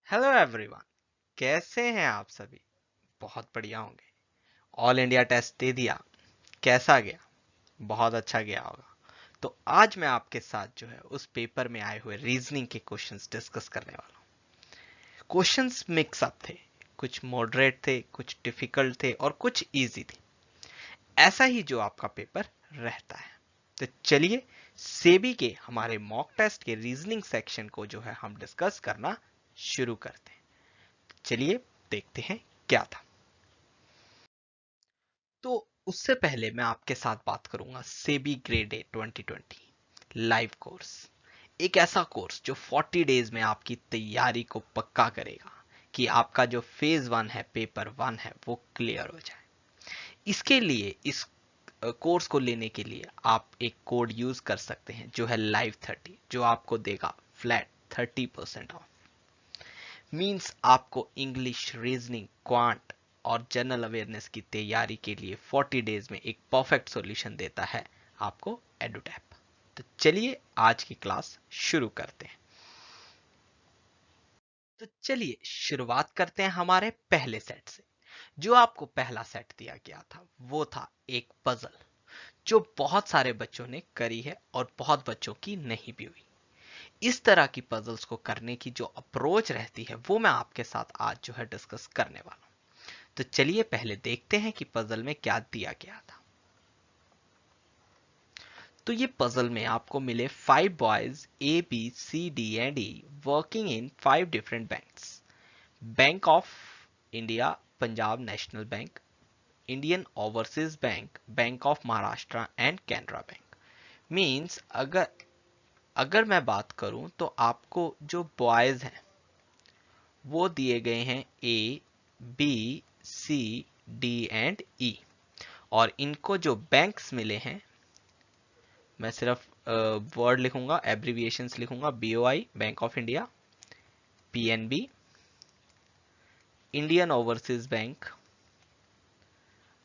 Hello everyone. कैसे हैं आप सभी? बहुत बढ़िया होंगे। ऑल इंडिया टेस्ट दे दिया, कैसा गया? बहुत अच्छा गया होगा। तो आज मैं आपके साथ जो है उस पेपर में आए हुए रीजनिंग के क्वेश्चंस डिस्कस करने वाला हूँ। क्वेश्चंस मिक्स अप थे, कुछ मॉडरेट थे, कुछ डिफिकल्ट थे और कुछ इजी थे। ऐसा ही जो आपका पेपर रहता है। तो चलिए सेबी के हमारे मॉक टेस्ट के रीजनिंग सेक्शन को जो है हम डिस्कस करना शुरू करते हैं। चलिए देखते हैं क्या था। तो उससे पहले मैं आपके साथ बात करूंगा SEBI grade A 2020 live course. एक ऐसा कोर्स जो 40 डेज में आपकी तैयारी को पक्का करेगा कि आपका जो फेज वन है, पेपर वन है, वो क्लियर हो जाए। इसके लिए इस कोर्स को लेने के लिए आप एक कोड यूज कर सकते हैं जो है लाइव 30, जो आपको देगा फ्लैट 30% ऑफ। मींस आपको इंग्लिश, रीजनिंग, क्वांट और जनरल अवेयरनेस की तैयारी के लिए 40 डेज में एक परफेक्ट सॉल्यूशन देता है आपको एडुटैप। तो चलिए आज की क्लास शुरू करते हैं। तो चलिए शुरुआत करते हैं हमारे पहले सेट से। जो आपको पहला सेट दिया गया था वो था एक पजल, जो बहुत सारे बच्चों ने करी है और बहुत बच्चों की नहीं भी हुई। इस तरह की पजल्स को करने की जो अप्रोच रहती है वो मैं आपके साथ आज जो है डिस्कस करने वाला हूं। तो चलिए पहले देखते हैं कि पजल में क्या दिया गया था। तो ये पजल में आपको मिले 5 boys A B C D and E working in 5 different banks. Bank of India, Punjab National Bank, Indian Overseas Bank, Bank of Maharashtra and Canara Bank. Means अगर अगर मैं बात करूं तो आपको जो बॉयज हैं वो दिए गए हैं ए, बी, सी, डी एंड ई। और इनको जो बैंक्स मिले हैं, मैं सिर्फ वर्ड लिखूंगा, एब्रीविएशंस लिखूंगा। BOI bank of India, PNB Indian Overseas bank,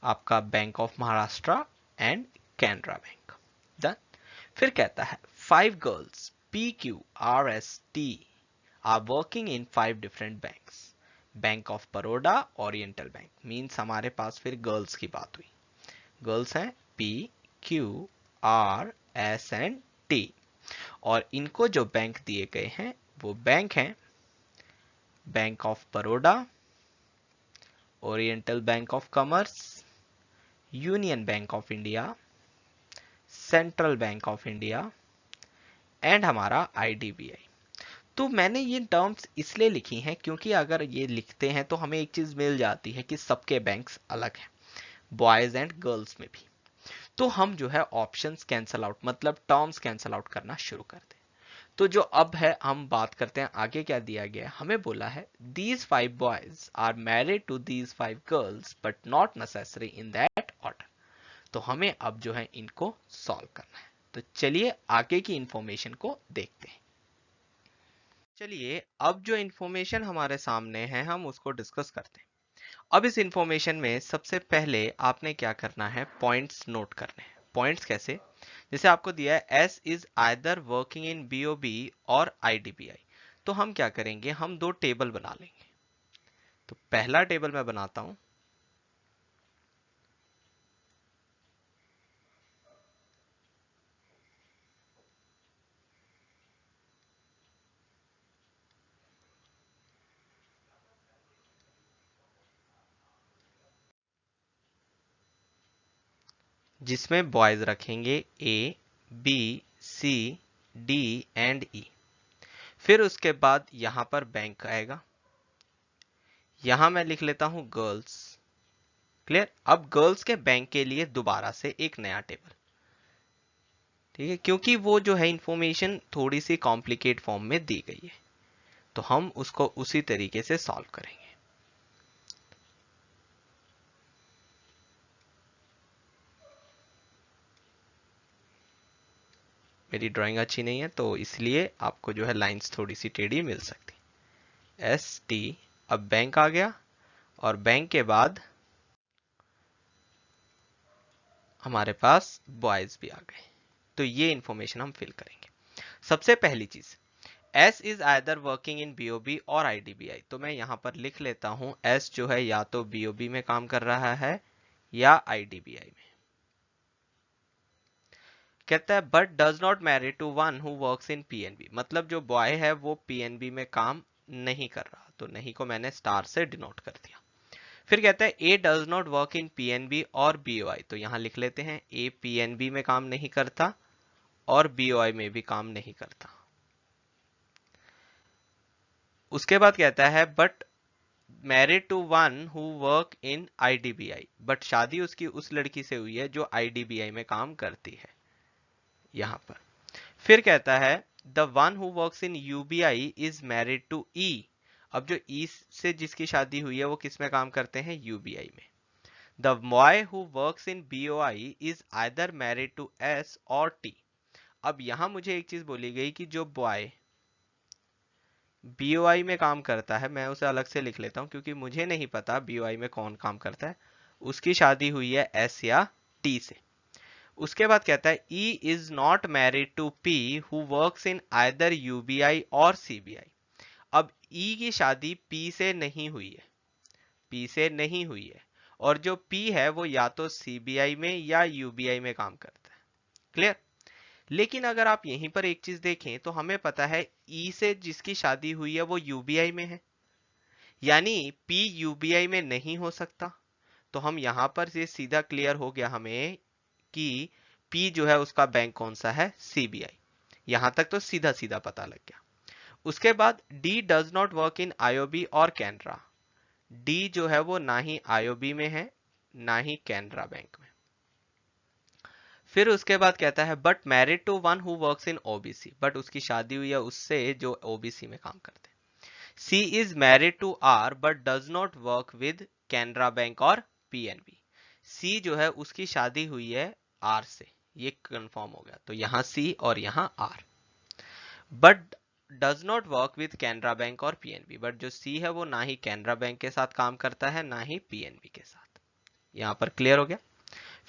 आपका bank of Maharashtra and Canara bank. Done. फिर कहता है 5 girls P Q R S T are working in 5 different banks. Bank of Baroda, Oriental bank. Means हमारे पास फिर girls की बात हुई। गर्ल्स हैं P, Q, R, S and T. और इनको जो बैंक दिए गए हैं वो बैंक हैं bank of Baroda, Oriental bank of commerce, union bank of India, central bank of India and हमारा आईडीबीआई। तो मैंने ये टर्म्स इसलिए लिखी हैं क्योंकि अगर ये लिखते हैं तो हमें एक चीज मिल जाती है कि सबके बैंक्स अलग हैं, बॉयज एंड गर्ल्स में भी। तो हम जो है ऑप्शंस कैंसल आउट, मतलब टर्म्स कैंसल आउट करना शुरू करते हैं। तो जो अब है हम बात करते हैं आगे क्या दिया गया है। हमें बोला है these 5 boys are married to these 5 girls but not necessary in that order. तो हमें अब जो है इनको सॉल्व करना है। तो चलिए आगे की इंफॉर्मेशन को देखते हैं। चलिए अब जो इंफॉर्मेशन हमारे सामने है हम उसको डिस्कस करते हैं। अब इस इंफॉर्मेशन में सबसे पहले आपने क्या करना है, पॉइंट्स नोट करने हैं। पॉइंट्स कैसे? जैसे आपको दिया है S is either working in BOB और आईडीबीआई। तो हम क्या करेंगे, हम दो टेबल बना लेंगे। तो पहला टेबल मैं बनाता हूं, जिसमें बॉयज रखेंगे ए, बी, सी, डी एंड ई। फिर उसके बाद यहां पर बैंक आएगा, यहां मैं लिख लेता हूं गर्ल्स। क्लियर? अब गर्ल्स के बैंक के लिए दोबारा से एक नया टेबल। ठीक है, क्योंकि वो जो है इंफॉर्मेशन थोड़ी सी कॉम्प्लिकेट फॉर्म में दी गई है, तो हम उसको उसी तरीके से सॉल्व करेंगे। मेरी ड्राइंग अच्छी नहीं है तो इसलिए आपको जो है लाइंस थोड़ी सी टेढ़ी मिल सकती। एस टी, अब बैंक आ गया और बैंक के बाद हमारे पास बॉयज भी आ गए। तो ये इंफॉर्मेशन हम फिल करेंगे। सबसे पहली चीज, S is either working in BOB और आईडीबीआई, तो मैं यहां पर लिख लेता हूं एस जो है या तो बीओबी में काम कर रहा है या आईडीबीआई में। कहता है but does not marry to one who works in PNB, मतलब जो बॉय है वो पीएनबी में काम नहीं कर रहा, तो नहीं को मैंने स्टार से डिनोट कर दिया। फिर कहता है A does not work in PNB और बीओआई, तो यहां लिख लेते हैं ए पीएनबी में काम नहीं करता और बीओआई में भी काम नहीं करता। उसके बाद कहता है but married to one who work in IDBI, but शादी उसकी उस लड़की से हुई है जो आईडीबीआई में काम करती है यहां पर। फिर कहता है the one who works in UBI is married to E, अब जो ई से जिसकी शादी हुई है वो किस में काम करते हैं, यूबीआई में। The boy who works in BOI is either married to S और टी, अब यहां मुझे एक चीज बोली गई कि जो बॉय बीओआई में काम करता है, मैं उसे अलग से लिख लेता हूं क्योंकि मुझे नहीं पता बीओआई में कौन काम करता है, उसकी शादी हुई है एस या टी से। उसके बाद कहता है E is not married to P who works in either UBI और सीबीआई, अब ई की शादी पी से नहीं हुई है, पी से नहीं हुई है, और जो पी है वो या तो सीबीआई में या यूबीआई में काम करता है। क्लियर। लेकिन अगर आप यहीं पर एक चीज देखें तो हमें पता है ई से जिसकी शादी हुई है वो यूबीआई में है, यानी पी यूबीआई में नहीं हो सकता, तो हम यहां पर ये सीधा क्लियर हो गया हमें कि पी जो है उसका बैंक कौन सा है, सीबीआई। यहां तक तो सीधा सीधा पता लग गया। उसके बाद D does not work in IOB और कैनरा, डी जो है वो ना ही आईओबी में है ना ही कैनरा बैंक में। फिर उसके बाद कहता है but married to one who works in OBC, but उसकी शादी हुई है उससे जो ओबीसी में काम करते हैं। C is married to R but does not work with Canara bank और पीएनबी, सी जो है उसकी शादी हुई है आर से, ये कंफर्म हो गया, तो यहां सी और यहां R. But does not work with Canara bank और पीएनबी, बट जो सी है वो ना ही कैनरा बैंक के साथ काम करता है ना ही पीएनबी के साथ। यहां पर क्लियर हो गया।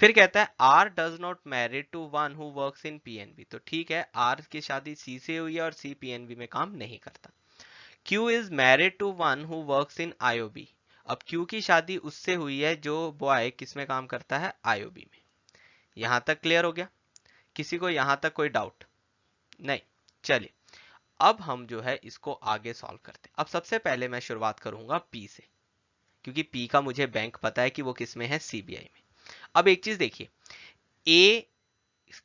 फिर कहता है R does not married to one who works in PNB, तो ठीक है आर की शादी सी से हुई है और सी पीएनबी में काम नहीं करता। Q is married to one who works in IOB, अब क्यू की शादी उससे हुई है जो बॉय किस में काम करता है, आईओबी में। यहां तक क्लियर हो गया, किसी को यहां तक कोई डाउट नहीं। चलिए अब हम जो है इसको आगे सॉल्व करते हैं। अब सबसे पहले मैं शुरुआत करूंगा पी से, क्योंकि पी का मुझे बैंक पता है कि वो किस में है, सीबीआई में। अब एक चीज देखिए, ए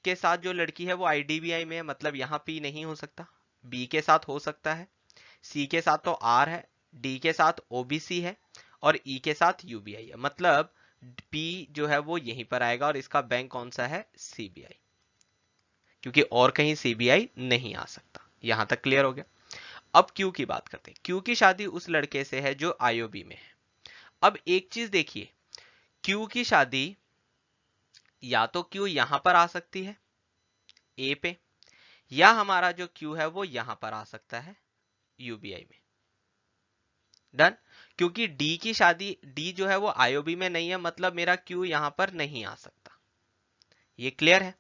के साथ जो लड़की है वो आईडीबीआई में है, मतलब यहां पी नहीं हो सकता, बी के साथ हो सकता है, सी के साथ तो आर है, डी के साथ ओबीसी है और ई के साथ यूबीआई है, मतलब पी जो है वो यहीं पर आएगा और इसका बैंक कौन सा है, सीबीआई, क्योंकि और कहीं सीबीआई नहीं आ सकता। यहां तक क्लियर हो गया। अब क्यू की बात करते हैं। क्यू की शादी उस लड़के से है जो आईओबी में है। अब एक चीज देखिए, क्यू की शादी या तो क्यू यहां पर आ सकती है ए पे, या हमारा जो क्यू है वो यहां पर आ सकता है यूबीआई में। डन। क्योंकि डी की शादी, डी जो है वो आईओबी में नहीं है, मतलब मेरा क्यू यहां पर नहीं आ सकता। ये क्लियर है।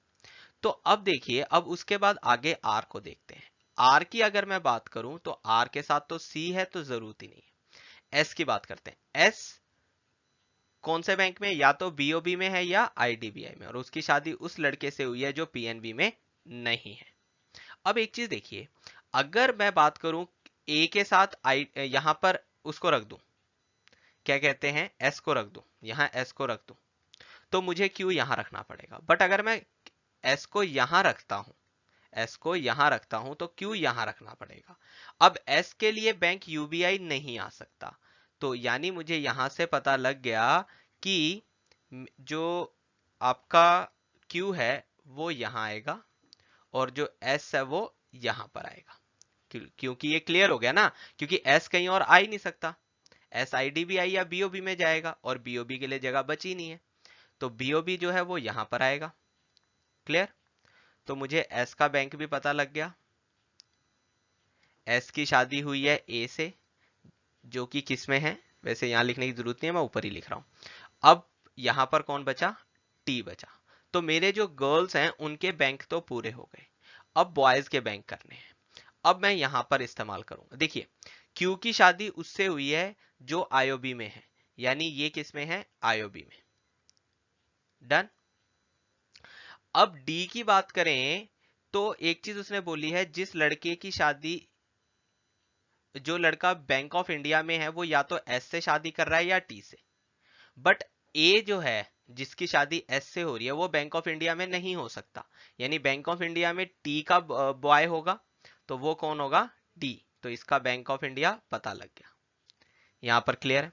तो अब देखिए, अब उसके बाद आगे आर को देखते हैं। आर की अगर मैं बात करूं तो आर के साथ तो सी है तो जरूरत ही नहीं है। एस की बात करते हैं। एस कौन से बैंक में, या तो बीओबी में है या आईडीबीआई में, और उसकी शादी उस लड़के से हुई है जो पीएनबी में नहीं है। अब एक चीज देखिए, अगर मैं बात करूं ए के साथ आई, यहां पर उसको रख दूं, क्या कहते हैं, एस को रख दूं, यहां एस को रख दूं, तो मुझे क्यू यहां रखना पड़ेगा। बट अगर मैं एस को यहां रखता हूं, एस को यहां रखता हूं तो क्यू यहां रखना पड़ेगा। अब एस के लिए बैंक यूबीआई नहीं आ सकता, तो यानी मुझे यहां से पता लग गया कि जो आपका क्यू है वो यहां आएगा और जो एस है वो यहां पर आएगा, क्योंकि ये क्लियर हो गया ना, क्योंकि एस कहीं और आ ही नहीं सकता, एस आईडीबीआई या बीओबी में जाएगा और बीओबी के लिए जगह बची नहीं है, तो बीओबी जो है वो यहां पर आएगा। क्लियर। तो मुझे एस का बैंक भी पता लग गया। एस की शादी हुई है ए से, जो कि किस में है, वैसे यहां लिखने की जरूरत नहीं है, मैं ऊपर ही लिख रहा हूं। अब यहां पर कौन बचा, टी बचा। तो मेरे जो गर्ल्स हैं उनके बैंक तो पूरे हो गए। अब बॉयज के बैंक करने हैं। अब मैं यहां पर इस्तेमाल करूंगा। देखिए क्यू की शादी उससे हुई है जो आईओबी में है, यानी ये किस में है, आईओबी में। डन। अब डी की बात करें तो एक चीज उसने बोली है, जिस लड़के की शादी, जो लड़का बैंक ऑफ इंडिया में है वो या तो एस से शादी कर रहा है या टी से। बट ए जो है जिसकी शादी एस से हो रही है वो बैंक ऑफ इंडिया में नहीं हो सकता, यानी बैंक ऑफ इंडिया में टी का बॉय होगा, तो वो कौन होगा, डी। तो इसका बैंक ऑफ इंडिया पता लग गया। यहां पर क्लियर है।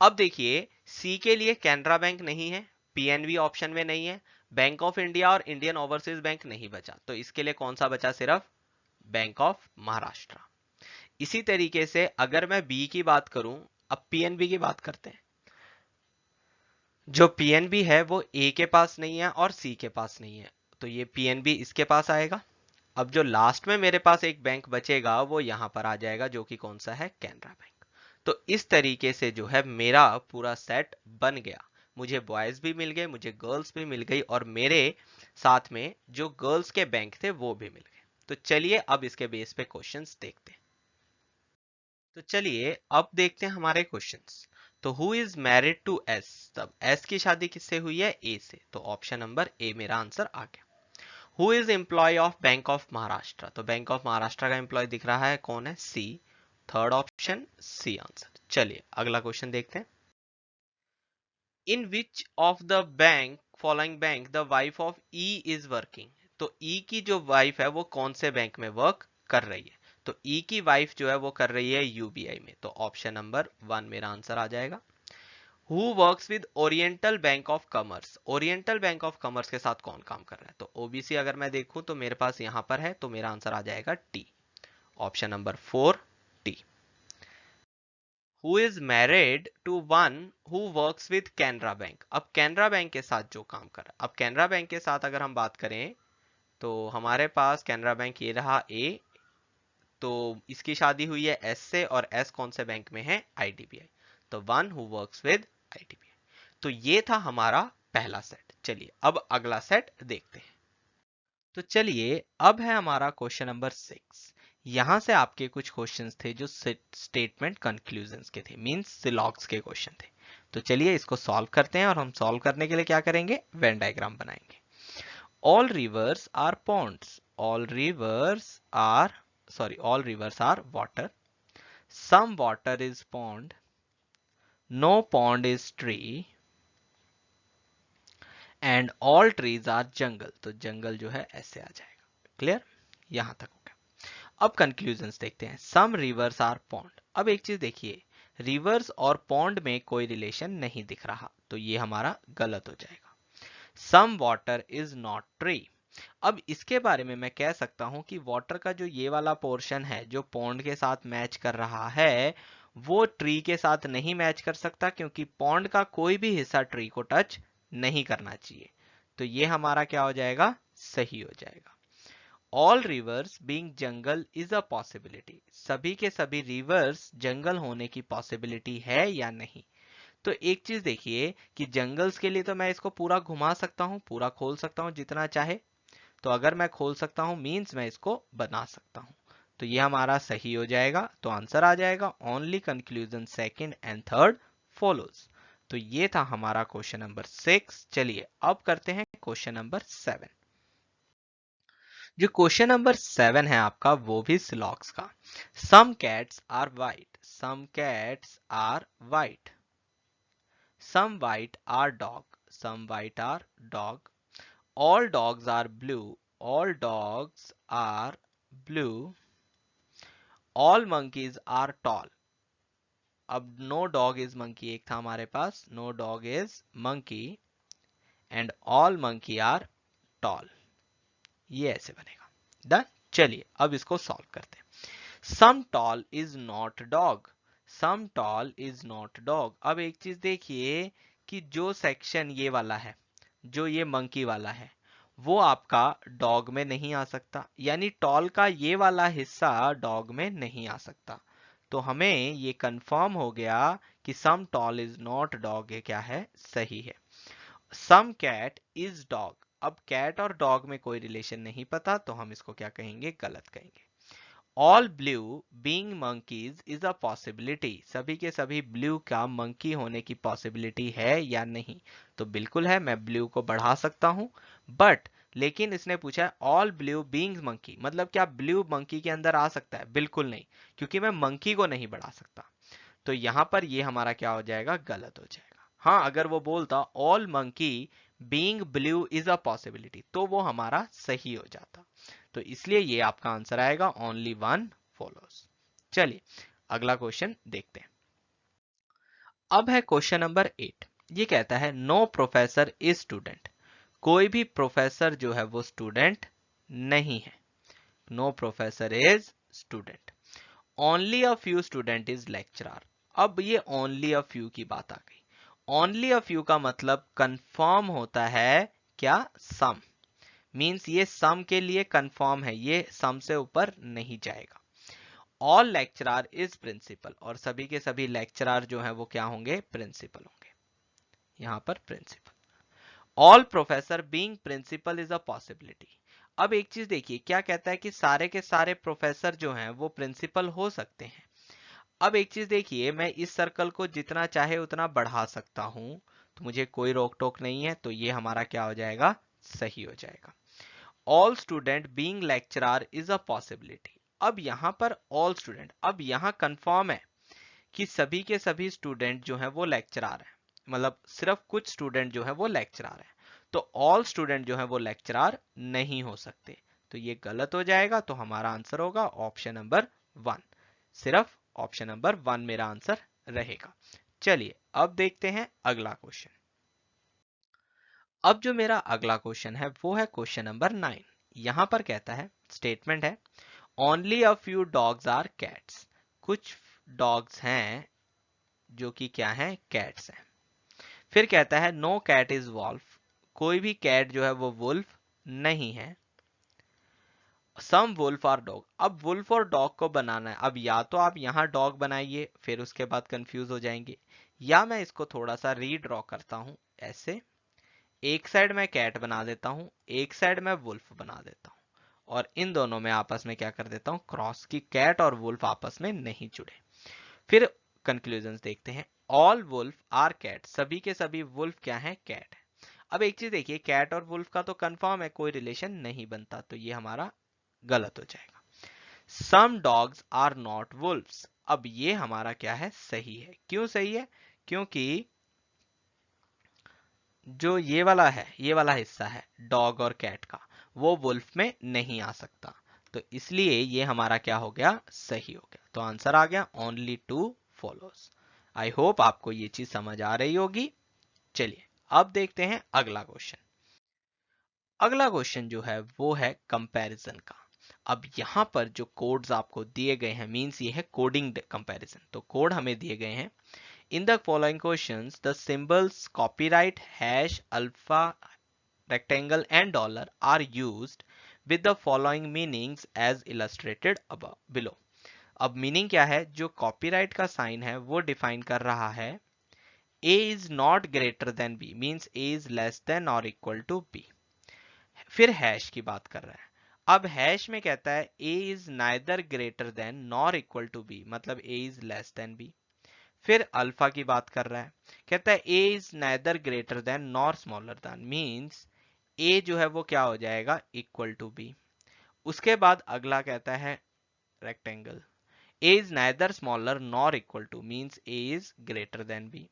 अब देखिए सी के लिए कैनरा बैंक नहीं है, पीएनबी ऑप्शन में नहीं है, बैंक ऑफ इंडिया और इंडियन ओवरसीज बैंक नहीं बचा, तो इसके लिए कौन सा बचा, सिर्फ बैंक ऑफ महाराष्ट्र। इसी तरीके से अगर मैं बी की बात करूं, अब पीएनबी की बात करते हैं। जो पीएनबी है वो ए के पास नहीं है और सी के पास नहीं है, तो ये पीएनबी इसके पास आएगा। अब जो लास्ट में मेरे पास एक बैंक बचेगा वो यहां पर आ जाएगा, जो कि कौन सा है, कैनरा बैंक। तो इस तरीके से जो है मेरा पूरा सेट बन गया। मुझे बॉयज भी मिल गए, मुझे गर्ल्स भी मिल गई, और मेरे साथ में जो गर्ल्स के बैंक थे वो भी मिल गए। तो चलिए अब इसके बेस पे क्वेश्चंस देखते हैं। तो चलिए अब देखते हैं हमारे क्वेश्चंस। तो who is married to S, तब एस की शादी किससे हुई है, ए से, तो ऑप्शन नंबर ए मेरा आंसर आ गया। Who is employ of Bank of Maharashtra, तो बैंक ऑफ महाराष्ट्र का एम्प्लॉय दिख रहा है, कौन है, C. Third option C answer. चलिए अगला क्वेश्चन देखते हैं। In which of the bank following bank the wife of E is working, तो ई की जो वाइफ है वो कौन से बैंक में वर्क कर रही है, तो ई की वाइफ जो है वो कर रही है यूबीआई में, तो ऑप्शन नंबर वन मेरा आंसर आ जाएगा। Who works with oriental bank of commerce, oriental bank of commerce के साथ कौन काम कर रहा है, तो ओबीसी अगर मैं देखूं तो मेरे पास यहां पर है, तो मेरा आंसर आ जाएगा T, option number four, T. Who is married to one who works with Canara Bank, अब कैनरा बैंक के साथ जो काम कर रहा है, अब कैनरा बैंक के साथ अगर हम बात करें तो हमारे पास कैनरा बैंक ये रहा ए, तो इसकी शादी हुई है एस से, और एस कौन से बैंक में है, आईडीबीआई, तो one who works with IDBI. तो ये था हमारा पहला सेट। चलिए अब अगला सेट देखते हैं। तो चलिए अब है हमारा क्वेश्चन नंबर 6। यहां से आपके कुछ क्वेश्चंस थे जो स्टेटमेंट कंक्लूजन्स के थे, मींस सिलॉग्स के क्वेश्चन थे। तो चलिए इसको सॉल्व करते हैं, और हम सॉल्व करने के लिए क्या करेंगे, वेन डायग्राम बनाएंगे। All rivers are ponds, all rivers are, sorry, all rivers are water, some water is pond, no pond is tree, and all trees are jungle, तो जंगल जो है ऐसे आ जाएगा। क्लियर, यहां तक हो गया। अब कंक्लूजन्स देखते हैं। सम रिवर्स आर पॉन्ड, अब एक चीज देखिए, रिवर्स और पॉन्ड में कोई रिलेशन नहीं दिख रहा, तो ये हमारा गलत हो जाएगा। Some water is not tree, अब इसके बारे में मैं कह सकता हूं कि वाटर का जो ये वाला पोर्शन है जो पॉन्ड के साथ मैच कर रहा है वो ट्री के साथ नहीं मैच कर सकता, क्योंकि पॉन्ड का कोई भी हिस्सा ट्री को टच नहीं करना चाहिए। तो ये हमारा क्या हो जाएगा, सही हो जाएगा। All reverse being jungle is a possibility, सभी के सभी रिवर्स जंगल होने की पॉसिबिलिटी है या नहीं। तो एक चीज देखिए कि जंगल्स के लिए तो मैं इसको पूरा घुमा सकता हूं, पूरा खोल सकता हूं जितना चाहे, तो अगर मैं खोल सकता हूं मींस मैं इसको बना सकता हूं, तो ये हमारा सही हो जाएगा। तो आंसर आ जाएगा only conclusion second and third follows. तो ये था हमारा क्वेश्चन नंबर 6। चलिए अब करते हैं क्वेश्चन नंबर 7। जो क्वेश्चन नंबर 7 है आपका वो भी सिलॉक्स का। Some cats are white, some cats are white, some white are dog, some white are dog, all dogs are blue, all dogs are blue, all monkeys are tall, अब no dog is monkey एक था हमारे पास, no dog is monkey, and all monkey are tall, ये ऐसे बनेगा। Done. चलिए अब इसको सॉल्व करते हैं। Some tall is not dog, some tall is not dog, अब एक चीज देखिए कि जो सेक्शन ये वाला है, जो ये मंकी वाला है, वो आपका डॉग में नहीं आ सकता, यानी टॉल का ये वाला हिस्सा डॉग में नहीं आ सकता। तो हमें ये कंफर्म हो गया कि सम टॉल इज नॉट डॉग, ये क्या है, सही है। सम कैट इज डॉग, अब कैट और डॉग में कोई रिलेशन नहीं पता, तो हम इसको क्या कहेंगे, गलत कहेंगे। All blue being monkeys is a possibility, सभी के सभी ब्लू का मंकी होने की पॉसिबिलिटी है या नहीं? तो बिल्कुल है, मैं ब्लू को बढ़ा सकता हूं, बट लेकिन इसने पूछा है ऑल ब्लू बीइंग मंकी, मतलब क्या ब्लू मंकी के अंदर आ सकता है? बिल्कुल नहीं, क्योंकि मैं मंकी को नहीं बढ़ा सकता। तो यहां पर ये हमारा क्या हो जाएगा? गलत हो जाएगा। हाँ, अगर वो बोलता all monkey being blue is a possibility, तो वो हमारा सही हो जाता। तो इसलिए ये आपका आंसर आएगा ओनली वन फॉलोज। चलिए अगला क्वेश्चन देखते हैं। अब है क्वेश्चन नंबर 8। ये कहता है नो प्रोफेसर इज स्टूडेंट, कोई भी प्रोफेसर जो है वो स्टूडेंट नहीं है। No professor is student, only a few student is lecturer. अब ये ओनली अ फ्यू की बात आ गई। ओनली अ फ्यू का मतलब कंफर्म होता है क्या? सम, मींस ये सम के लिए कंफर्म है, ये सम से ऊपर नहीं जाएगा। ऑल लेक्चरर इज प्रिंसिपल, और सभी के सभी लेक्चरर जो है वो क्या होंगे? प्रिंसिपल होंगे। यहां पर principal. All professor being principal is a possibility. अब एक चीज देखिए, क्या कहता है कि सारे के सारे प्रोफेसर जो हैं वो प्रिंसिपल हो सकते हैं। अब एक चीज देखिए, मैं इस सर्कल को जितना चाहे उतना बढ़ा सकता हूं, तो मुझे कोई रोक टोक नहीं है, तो ये हमारा क्या हो जाएगा? सही हो जाएगा। All student being lecturer is a possibility. अब यहां पर ऑल स्टूडेंट, अब यहां कंफर्म है कि सभी के सभी स्टूडेंट जो है वो लेक्चरर है, मतलब सिर्फ कुछ स्टूडेंट जो है वो लेक्चरर है। तो ऑल स्टूडेंट जो है वो लेक्चरर नहीं हो सकते, तो ये गलत हो जाएगा। तो हमारा आंसर होगा ऑप्शन नंबर 1, सिर्फ ऑप्शन नंबर 1 मेरा आंसर रहेगा। चलिए अब देखते हैं अगला क्वेश्चन। अब जो मेरा अगला क्वेश्चन है वो है क्वेश्चन नंबर 9। यहां पर कहता है, स्टेटमेंट है only a few dogs are cats, कुछ डॉग्स हैं जो कि क्या है? कैट्स हैं। फिर कहता है नो कैट इज वॉल्फ, कोई भी कैट जो है वो वुल्फ नहीं है। सम वुल्फ आर डॉग, अब वुल्फ और डॉग को बनाना है। अब या तो आप यहां डॉग बनाइए, फिर उसके बाद कंफ्यूज हो जाएंगे, या मैं इसको थोड़ा सा रीड्रॉ करता हूं ऐसे, एक साइड मैं कैट बना देता हूं, एक साइड मैं वुल्फ बना देता हूं, और इन दोनों में आपस में क्या कर देता हूं? क्रॉस, की कैट और वुल्फ आपस में नहीं जुड़े। फिर कंक्लूजन देखते हैं। ऑल वुल्फ आर कैट, सभी के सभी वुल्फ क्या है? कैट है। अब एक चीज देखिए, कैट और वुल्फ का तो कंफर्म है, कोई रिलेशन नहीं बनता, तो ये हमारा गलत हो जाएगा। Some dogs are not wolfs, अब ये हमारा क्या है? सही है। क्यों सही है? क्योंकि जो ये वाला हिस्सा है डॉग और कैट का, वो वुल्फ में नहीं आ सकता, तो इसलिए ये हमारा क्या हो गया? सही हो गया। तो आंसर आ गया ओनली 2 फॉलोज। आई होप आपको ये चीज समझ आ रही होगी। चलिए अब देखते हैं अगला क्वेश्चन। अगला क्वेश्चन जो है वो है कंपैरिजन का। अब यहां पर जो कोड्स आपको दिए गए हैं, मींस ये है कोडिंग कंपैरिजन, तो कोड हमें दिए गए हैं। In the following questions, the symbols copyright, hash, alpha, rectangle and dollar are used with the following meanings as illustrated above below. अब मीनिंग क्या है? जो कॉपीराइट का साइन है वो डिफाइन कर रहा है a is not greater than b, means a is less than or equal to b. फिर हैश की बात कर रहा है। अब हैश में कहता है a is neither greater than nor equal to b, मतलब a is less than b। फिर अल्फा की बात कर रहा है, कहता है a is neither greater than nor smaller than, means a जो है वो क्या हो जाएगा? Equal to b। उसके बाद अगला कहता है rectangle, a is neither smaller nor equal to, means a is greater than b।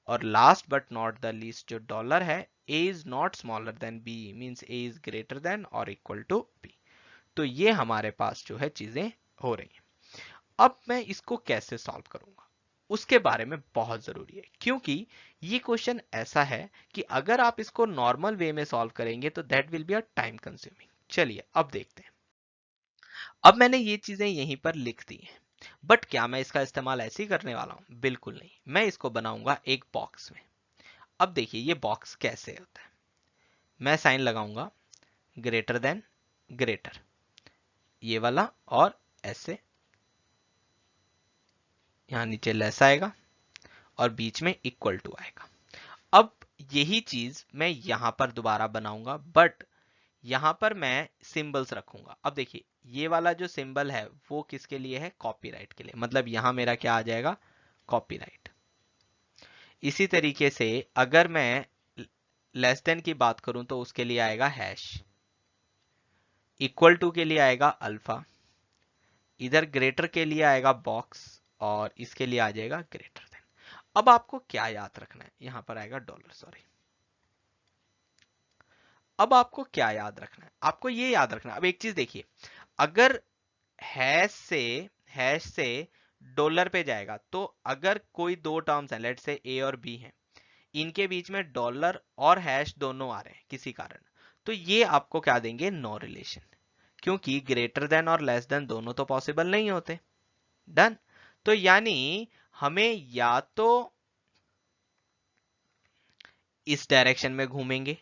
और last but not the least जो डॉलर है, a is not smaller than b, means a is greater than or equal to b। तो ये हमारे पास जो है चीजें हो रही हैं। अब मैं इसको कैसे सॉल्व करूंगा उसके बारे में बहुत जरूरी है, क्योंकि ये क्वेश्चन ऐसा है कि अगर आप इसको नॉर्मल वे में सॉल्व करेंगे तो that will be a time consuming. चलिए अब देखते हैं। अब मैंने ये चीजें यहीं पर लिख दी हैं, बट क्या मैं इसका इस्तेमाल ऐसे ही करने वाला हूं? बिल्कुल नहीं, मैं इसको बनाऊंगा एक बॉक्स में। अब देखिए ये बॉक्स कैसे होता है। मैं साइन लगाऊंगा ग्रेटर देन, ग्रेटर, ये वाला, और ऐसे यहां नीचे लेस आएगा और बीच में इक्वल टू आएगा। अब यही चीज मैं यहां पर दोबारा बनाऊंगा, बट यहां पर मैं सिंबल्स रखूंगा। अब देखिए ये वाला जो सिंबल है वो किसके लिए है? कॉपीराइट के लिए। मतलब यहां मेरा क्या आ जाएगा? कॉपीराइट। इसी तरीके से अगर मैं लेस देन की बात करूं तो उसके लिए आएगा हैश, इक्वल टू के लिए आएगा अल्फा, इधर ग्रेटर के लिए आएगा बॉक्स, और इसके लिए आ जाएगा ग्रेटर देन। अब आपको क्या याद रखना है? यहां पर आएगा डॉलर, सॉरी। अब आपको क्या याद रखना है? आपको ये याद रखना है। अब एक चीज देखिए, अगर हैश से डॉलर पे जाएगा, तो अगर कोई दो टर्म्स हैं, लेट से ए और बी हैं, इनके बीच में डॉलर और हैश दोनों आ रहे हैं किसी कारण, तो ये आपको क्या देंगे? नो रिलेशन, क्योंकि ग्रेटर देन और लेस देन दोनों तो पॉसिबल नहीं होते। डन। तो यानी हमें या तो इस डायरेक्शन में घूमेंगे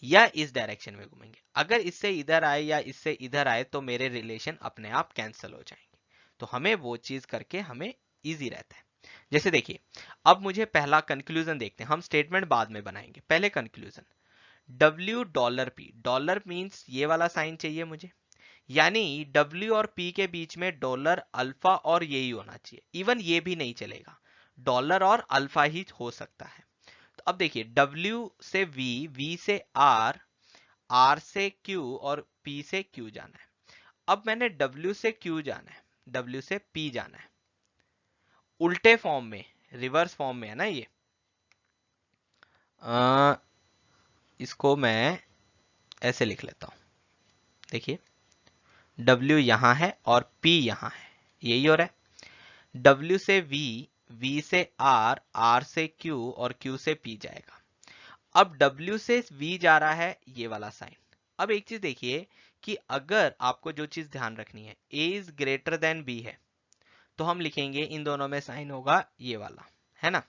या इस डायरेक्शन में घूमेंगे। अगर इससे इधर आए या इससे इधर आए तो मेरे रिलेशन अपने आप कैंसिल हो जाएंगे। तो हमें वो चीज करके हमें इजी रहता है। जैसे देखिए, अब मुझे पहला कंक्लूजन देखते हैं, हम स्टेटमेंट बाद में बनाएंगे, पहले conclusion. W dollar P, dollar means ये वाला साइन चाहिए मुझे, यानी डब्ल्यू और पी के बीच में डॉलर अल्फा और यही होना चाहिए। इवन ये भी नहीं चलेगा, डॉलर और अल्फा ही हो सकता है। तो अब देखिए, W से V, V से R, R से Q और P से Q जाना है। अब मैंने W से Q जाना है, W से P जाना है, उल्टे फॉर्म में, रिवर्स फॉर्म में है ना ये। इसको मैं ऐसे लिख लेता हूं, देखिए W यहां है और P यहां है, यही हो रहा है। W से V, V से R, R से Q और Q से P जाएगा। अब W से V जा रहा है ये वाला साइन। अब एक चीज देखिए कि अगर आपको जो चीज ध्यान रखनी है, A is greater than B है, तो हम लिखेंगे इन दोनों में साइन होगा ये वाला, है ना।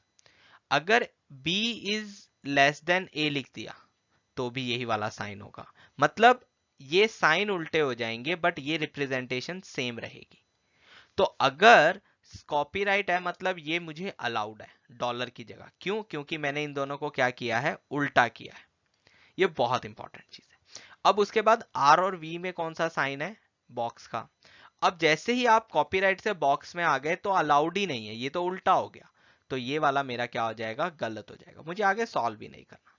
अगर B is less than A लिख दिया तो भी यही वाला साइन होगा। मतलब ये साइन उल्टे हो जाएंगे बट ये रिप्रेजेंटेशन सेम रहेगी। तो अगर कॉपीराइट है मतलब ये मुझे अलाउड है डॉलर की जगह। क्यों? क्योंकि मैंने इन दोनों को क्या किया है? उल्टा किया है। ये बहुत इंपॉर्टेंट चीज है। अब उसके बाद आर और वी में कौन सा साइन है? बॉक्स का। अब जैसे ही आप कॉपीराइट से बॉक्स में आ गए तो अलाउड ही नहीं है, ये तो उल्टा हो गया। तो ये वाला मेरा क्या हो जाएगा? गलत हो जाएगा, मुझे आगे सॉल्व भी नहीं करना।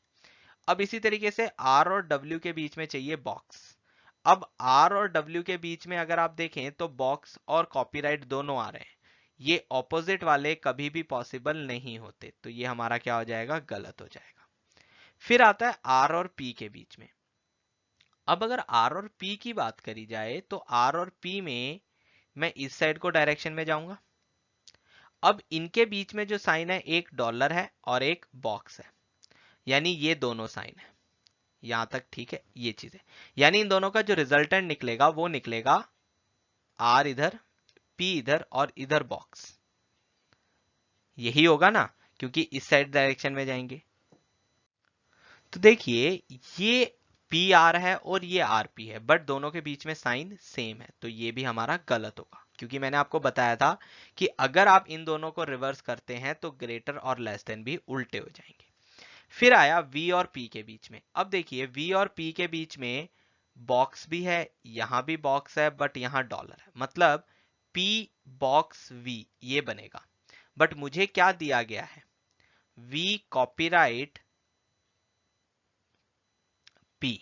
अब इसी तरीके से आर और डब्ल्यू के बीच में चाहिए बॉक्स। अब आर और डब्ल्यू के बीच में अगर आप देखें तो बॉक्स और कॉपीराइट दोनों आ रहे हैं, ये ऑपोजिट वाले कभी भी पॉसिबल नहीं होते, तो ये हमारा क्या हो जाएगा? गलत हो जाएगा। फिर आता है आर और पी के बीच में। अब अगर आर और पी की बात करी जाए तो आर और पी में मैं इस साइड को डायरेक्शन में जाऊंगा। अब इनके बीच में जो साइन है, एक डॉलर है और एक बॉक्स है, यानी ये दोनों साइन है। यहां तक ठीक है ये चीज है। यानी इन दोनों का जो रिजल्टेंट निकलेगा वो निकलेगा आर इधर, पी इधर और इधर बॉक्स। यही होगा ना, क्योंकि इस साइड डायरेक्शन में जाएंगे। तो देखिए, ये पी आर है और ये आर पी है, बट दोनों के बीच में साइन सेम है, तो ये भी हमारा गलत होगा। क्योंकि मैंने आपको बताया था कि अगर आप इन दोनों को रिवर्स करते हैं तो ग्रेटर और लेस देन भी उल्टे हो जाएंगे। फिर आया V और P के बीच में। अब देखिए, V और P के बीच में बॉक्स भी है, यहां भी बॉक्स है, बट यहां डॉलर है। मतलब P बॉक्स V ये बनेगा। बट मुझे क्या दिया गया है? V copyright P।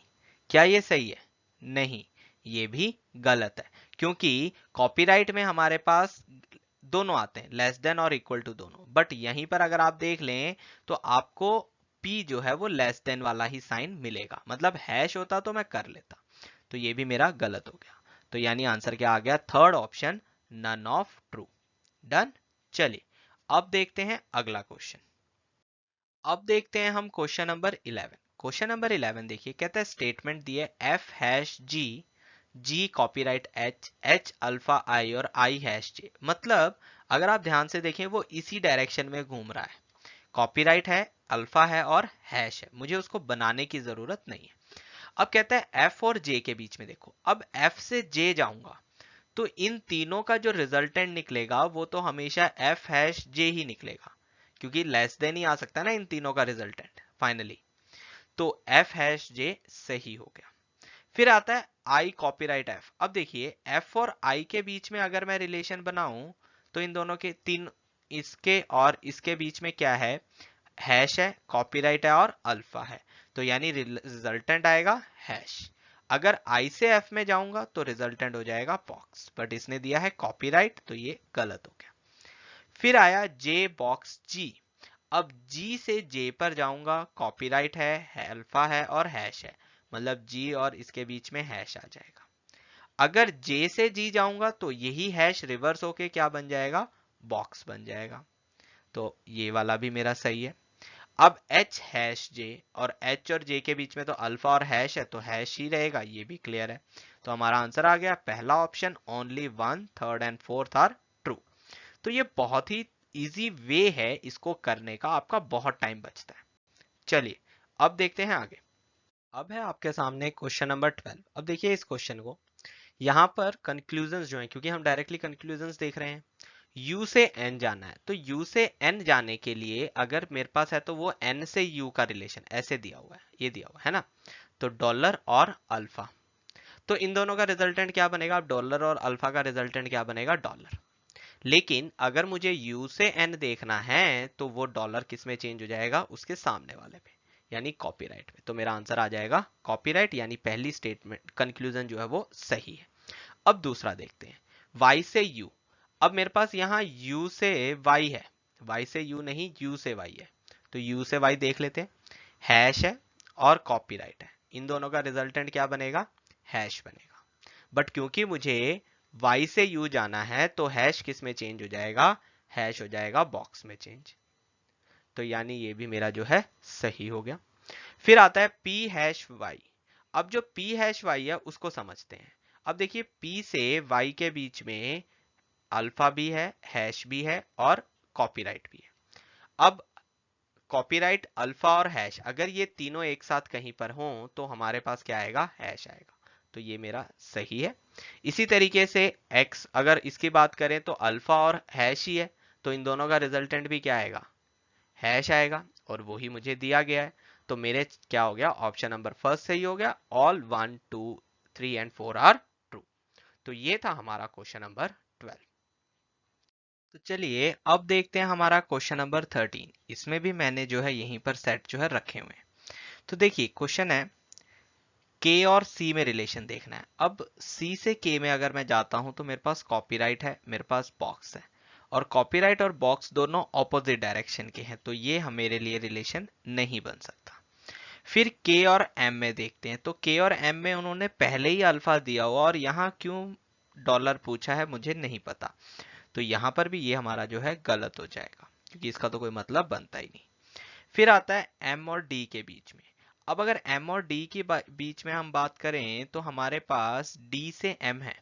क्या ये सही है? नहीं, ये भी गलत है। क्योंकि कॉपीराइट में हमारे पास दोनों आते हैं, लेस देन और इक्वल टू दोनों। बट यहीं पर अगर आप देख लें तो आपको P जो है वो लेस देन वाला ही साइन मिलेगा। मतलब हैश होता तो मैं कर लेता। तो ये भी मेरा गलत हो गया। तो यानी आंसर क्या आ गया? Third option, none of true. Done. चलिए अब देखते हैं अगला क्वेश्चन। अब देखते हैं हम क्वेश्चन नंबर 11। क्वेश्चन नंबर 11 देखिए, कहता है स्टेटमेंट दिए एफ हैश जी, जी कॉपीराइट एच, एच अल्फा आई और आई हैश जे। मतलब अगर आप ध्यान से देखें वो इसी डायरेक्शन में घूम रहा है। कॉपीराइट है, अल्फा है और हैश है, मुझे उसको बनाने की जरूरत नहीं है। अब कहता है एफ और जे के बीच में देखो, अब एफ से जे जाऊंगा तो इन तीनों का जो रिजल्टेंट निकलेगा वो तो हमेशा एफ हैश जे ही निकलेगा, क्योंकि लेस देन ही आ सकता है ना इन तीनों का रिजल्टेंट फाइनली। तो एफ हैश जे सही हो गया। फिर आता है आई कॉपीराइट एफ। अब देखिए एफ और आई के बीच में अगर मैं रिलेशन बनाऊं तो इन दोनों के तीन, इसके और इसके बीच में क्या है, हैश है, कॉपीराइट है और अल्फा है, तो यानी रिजल्टेंट आएगा हैश। अगर आई से एफ में जाऊंगा तो रिजल्टेंट हो जाएगा बॉक्स, बट इसने दिया है कॉपीराइट तो ये गलत हो गया। फिर आया जे बॉक्स जी। अब जी से जे पर जाऊंगा, कॉपीराइट है, अल्फा है और हैश है, मतलब जी और इसके बीच में हैश आ जाएगा। अगर जे से जी जाऊंगा तो यही हैश रिवर्स होके क्या बन जाएगा, बॉक्स बन जाएगा, तो ये वाला भी मेरा सही है। अब एच हैश जे, और एच और जे के बीच में तो अल्फा और हैश है तो हैश ही रहेगा, ये भी क्लियर है। तो हमारा आंसर आ गया पहला option, only one, third and fourth are true. तो ये बहुत ही इजी वे है इसको करने का, आपका बहुत टाइम बचता है। चलिए अब देखते हैं आगे। अब है आपके सामने क्वेश्चन नंबर 12। अब देखिए इस क्वेश्चन को, यहाँ पर कंक्लूजन्स जो है, क्योंकि हम डायरेक्टली कंक्लूजन्स देख रहे हैं, u से n जाना है, तो u से n जाने के लिए अगर मेरे पास है तो वो n से u का रिलेशन ऐसे दिया हुआ है, ये दिया हुआ है ना, तो डॉलर और अल्फा, तो इन दोनों का रिजल्टेंट क्या बनेगा, डॉलर और अल्फा का रिजल्टेंट क्या बनेगा, डॉलर। लेकिन अगर मुझे u से n देखना है तो वो डॉलर किस में चेंज हो जाएगा, उसके सामने वाले पे, यानी कॉपीराइट पे। तो मेरा आंसर आ जाएगा कॉपीराइट, यानी पहली स्टेटमेंट कंक्लूजन जो है वो सही है। अब दूसरा देखते हैं, y से u। अब मेरे पास यहाँ u से y है, y से u नहीं, u से y है, तो u से y देख लेते हैं। हैश है और कॉपीराइट है, इन दोनों का रिजल्टेंट क्या बनेगा, हैश बनेगा। बट क्योंकि मुझे y से u जाना है तो हैश किस में चेंज हो जाएगा, हैश हो जाएगा बॉक्स में चेंज, तो यानी ये भी मेरा जो है सही हो गया। फिर आता है p हैश y। अब जो p हैश y है उसको समझते हैं। अब देखिए p से y के बीच में अल्फा भी है, हैश भी है और कॉपीराइट भी है। अब कॉपीराइट, अल्फा और हैश, अगर ये तीनों एक साथ कहीं पर हों तो हमारे पास क्या आएगा, हैश आएगा, तो ये मेरा सही है। इसी तरीके से x, अगर इसकी बात करें तो अल्फा और हैश ही है, तो इन दोनों का रिजल्टेंट भी क्या आएगा, हैश आएगा, और वो ही मुझे दिया गया है। तो मेरे क्या हो गया, ऑप्शन नंबर फर्स्ट सही हो गया, ऑल 1 2 3 एंड 4 आर ट्रू। तो ये था हमारा क्वेश्चन नंबर 12। तो चलिए अब देखते हैं हमारा क्वेश्चन नंबर 13। इसमें भी मैंने जो है यहीं पर सेट जो है रखे हुए हैं। तो देखिए क्वेश्चन है, के और सी में रिलेशन देखना है। अब सी से के में अगर मैं जाता हूं तो मेरे पास कॉपीराइट है, मेरे पास बॉक्स है, और कॉपीराइट और बॉक्स दोनों ऑपोजिट डायरेक्शन के हैं, तो ये हम मेरे लिए रिलेशन नहीं बन सकता। फिर के और एम में देखते हैं, तो के और एम में उन्होंने पहले ही अल्फा दिया हुआ, और यहाँ क्यों डॉलर पूछा है मुझे नहीं पता, तो यहां पर भी ये हमारा जो है गलत हो जाएगा, क्योंकि इसका तो कोई मतलब बनता ही नहीं। फिर आता है एम और डी के बीच में। अब अगर एम और डी के बीच में हम बात करें तो हमारे पास डी से एम है,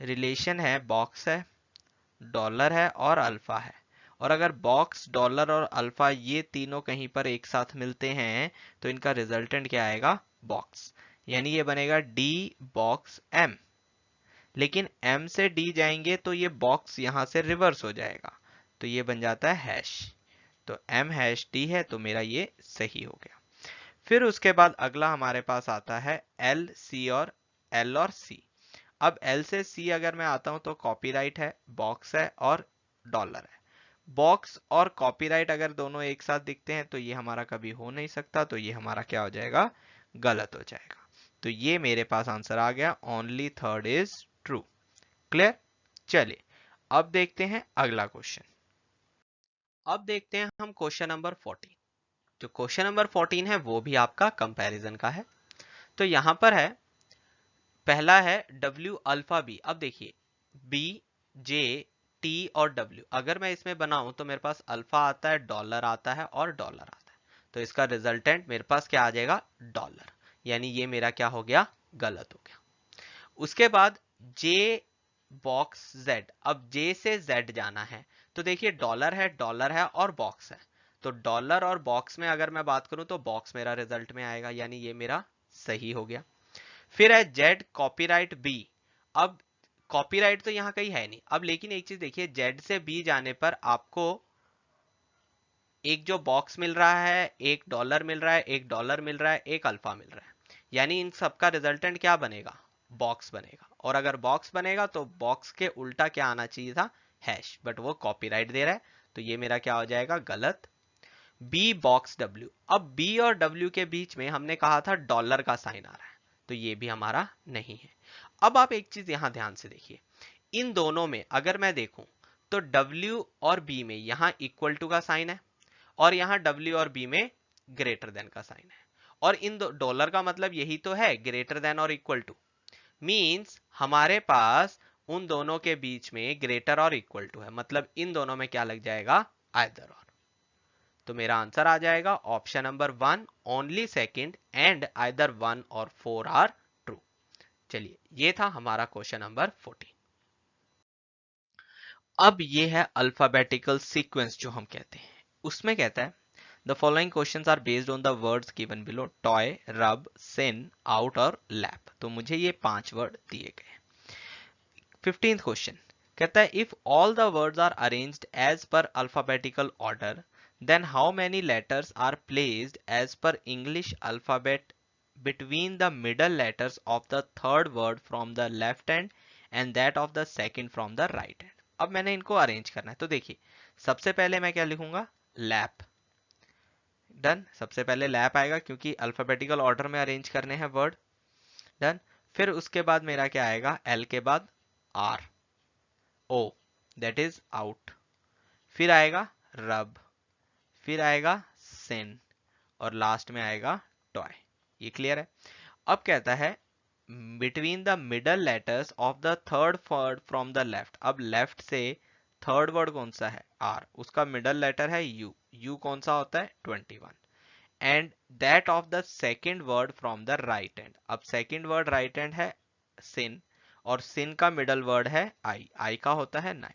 रिलेशन है, बॉक्स है, डॉलर है और अल्फा है। और अगर बॉक्स, डॉलर और अल्फा ये तीनों कहीं पर एक साथ मिलते हैं तो इनका रिजल्टेंट क्या आएगा, बॉक्स, यानी ये बनेगा डी बॉक्स एम। लेकिन m से d जाएंगे तो ये बॉक्स यहां से रिवर्स हो जाएगा, तो ये बन जाता है हैश, तो m हैश d है, तो मेरा ये सही हो गया। फिर उसके बाद अगला हमारे पास आता है l c और l और c। अब l से c अगर मैं आता हूं तो कॉपीराइट है, बॉक्स है और डॉलर है। बॉक्स और कॉपीराइट अगर दोनों एक साथ दिखते हैं तो ये हमारा कभी हो नहीं सकता, तो ये हमारा क्या हो जाएगा, गलत हो जाएगा। तो ये मेरे पास आंसर आ गया, only third is true. Clear. चलिए अब देखते हैं अगला क्वेश्चन। अब देखते हैं हम क्वेश्चन नंबर 14। जो क्वेश्चन नंबर 14 है वो भी आपका कंपैरिजन का है। तो यहां पर है, पहला है W अल्फा बी। अब देखिए B J T और W, अगर मैं इसमें बनाऊं तो मेरे पास अल्फा आता है, डॉलर आता है और डॉलर आता है, तो इसका रिजल्टेंट मेरे पास क्या आ जाएगा, डॉलर, यानी ये मेरा क्या हो गया, गलत हो गया। उसके बाद J बॉक्स Z। अब J से Z जाना है, तो देखिए डॉलर है और बॉक्स है, तो डॉलर और बॉक्स में अगर मैं बात करूं तो बॉक्स मेरा रिजल्ट में आएगा, यानी ये मेरा सही हो गया। फिर है जेड कॉपीराइट बी। अब कॉपीराइट तो यहां कहीं है नहीं, अब लेकिन एक चीज देखिए, जेड से बी जाने पर आपको एक जो बॉक्स मिल रहा है, एक डॉलर मिल रहा है, एक डॉलर मिल रहा है, एक अल्फा मिल रहा है, यानी इन सबका रिजल्टेंट क्या बनेगा, बॉक्स बनेगा। और अगर बॉक्स बनेगा तो बॉक्स के उल्टा क्या आना चाहिए था, हैश, बट वो कॉपीराइट दे रहा है, तो ये मेरा क्या हो जाएगा, गलत। बी बॉक्स डब्ल्यू, अब बी और डब्ल्यू के बीच में हमने कहा था डॉलर का साइन आ रहा है, तो ये भी हमारा नहीं है। अब आप एक चीज यहां ध्यान से देखिए, इन दोनों में अगर मैं देखूं तो डब्ल्यू और बी में यहां इक्वल टू का साइन है, और यहां डब्ल्यू और बी में ग्रेटर देन का साइन है, और इन डॉलर का मतलब यही तो है, ग्रेटर देन और इक्वल टू, मींस हमारे पास उन दोनों के बीच में ग्रेटर और इक्वल टू है, मतलब इन दोनों में क्या लग जाएगा, आइदर और। तो मेरा आंसर आ जाएगा option number 1, only second and either 1 और 4 आर ट्रू। चलिए, ये था हमारा क्वेश्चन नंबर 14। अब ये है अल्फाबेटिकल सीक्वेंस जो हम कहते हैं, उसमें कहता है the following questions are based on the words given below, toy, rub, sin, out और लैप। तो मुझे ये 5 वर्ड दिए गए। 15th क्वेश्चन कहता है if all the words are arranged as per alphabetical order, then how many letters are placed as per English alphabet between the middle letters of the third word from the left hand and that of the second from the right hand। अब मैंने इनको arrange करना है, तो देखिए सबसे पहले मैं क्या लिखूंगा, लैप। डन, सबसे पहले लैप आएगा क्योंकि अल्फाबेटिकल ऑर्डर में अरेंज करने हैं वर्ड। डन, फिर उसके बाद मेरा क्या आएगा, एल के बाद R, O that is out, फिर आएगा रब, फिर आएगा सिन, और लास्ट में आएगा टॉय। ये क्लियर है। अब कहता है between the middle letters of the third word from the left. अब लेफ्ट से थर्ड वर्ड कौन सा है, आर, उसका मिडल लेटर है यू, यू कौन सा होता है 21, and that of the second word from the right hand. अब सेकेंड वर्ड राइट हैंड है सिन, और सिन का मिडल वर्ड है आई, आई का होता है 9।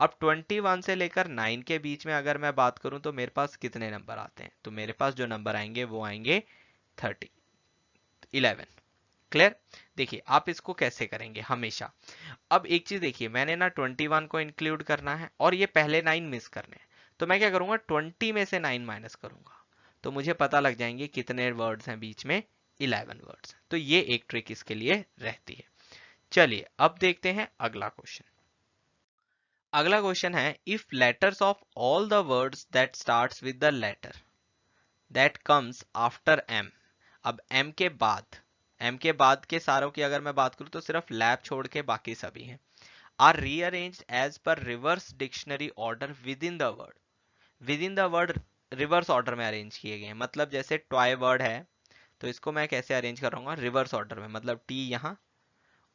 अब 21 से लेकर 9 के बीच में अगर मैं बात करूं तो मेरे पास कितने नंबर आते हैं, तो मेरे पास जो नंबर आएंगे वो आएंगे 30, 11। क्लियर। देखिए आप इसको कैसे करेंगे हमेशा। अब एक चीज देखिए, मैंने ना 21 को इंक्लूड करना है और ये पहले 9 मिस करने हैं, तो मैं क्या करूंगा, 20 में से 9 माइनस करूंगा, तो मुझे पता लग जाएंगे कितने वर्ड्स हैं बीच में, 11 वर्ड्स। तो ये एक ट्रिक इसके लिए रहती है। चलिए अब देखते हैं अगला क्वेश्चन। अगला क्वेश्चन है if letters of all the words that starts with the letter that comes after M. अब एम के बाद, एम के बाद के सारों की अगर मैं बात करूं तो सिर्फ लैब छोड़ के बाकी सभी हैं, are rearranged as per reverse dictionary order within the word. Within the word reverse order में अरेंज किए गए हैं, मतलब जैसे टॉय वर्ड है तो इसको मैं कैसे अरेंज करूंगा, रिवर्स ऑर्डर में, मतलब टी यहाँ,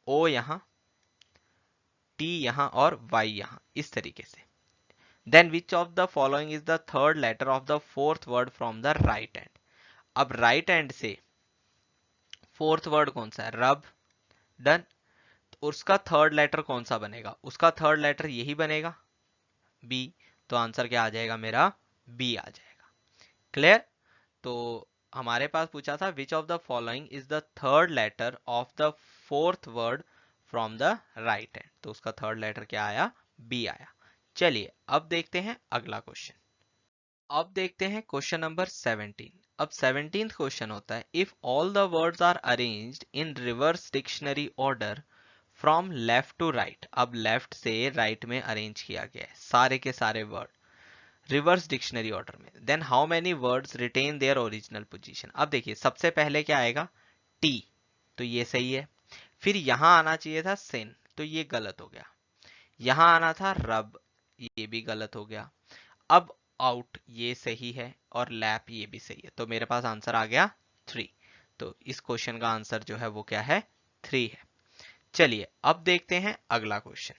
ओ यहाँ, टी यहाँ और वाई यहाँ, इस तरीके से। Then which of the following is the third letter of the fourth word from the right hand. अब राइट हैंड से फोर्थ वर्ड कौन सा है, रब। डन, उसका थर्ड लेटर कौन सा बनेगा, उसका थर्ड लेटर यही बनेगा, बी। तो आंसर क्या आ जाएगा मेरा, बी आ जाएगा। क्लियर। तो हमारे पास पूछा था which of the following is the third letter of the fourth word from the right hand, तो उसका थर्ड लेटर क्या आया, बी आया। चलिए अब देखते हैं अगला क्वेश्चन। अब देखते हैं क्वेश्चन नंबर 17। अब 17th क्वेश्चन होता है if all the words are arranged in reverse dictionary order from left to right. अब लेफ्ट से राइट में अरेंज किया गया है सारे के सारे वर्ड रिवर्स डिक्शनरी ऑर्डर में, then how many words retain their original position. अब देखिए सबसे पहले क्या आएगा, टी, तो ये सही है। फिर यहां आना चाहिए था सिन, तो ये गलत हो गया। यहां आना था रब, ये भी गलत हो गया। अब आउट ये सही है, और लैप ये भी सही है, तो मेरे पास आंसर आ गया 3। तो इस क्वेश्चन का आंसर जो है वो क्या है, 3 है। चलिए अब देखते हैं अगला क्वेश्चन।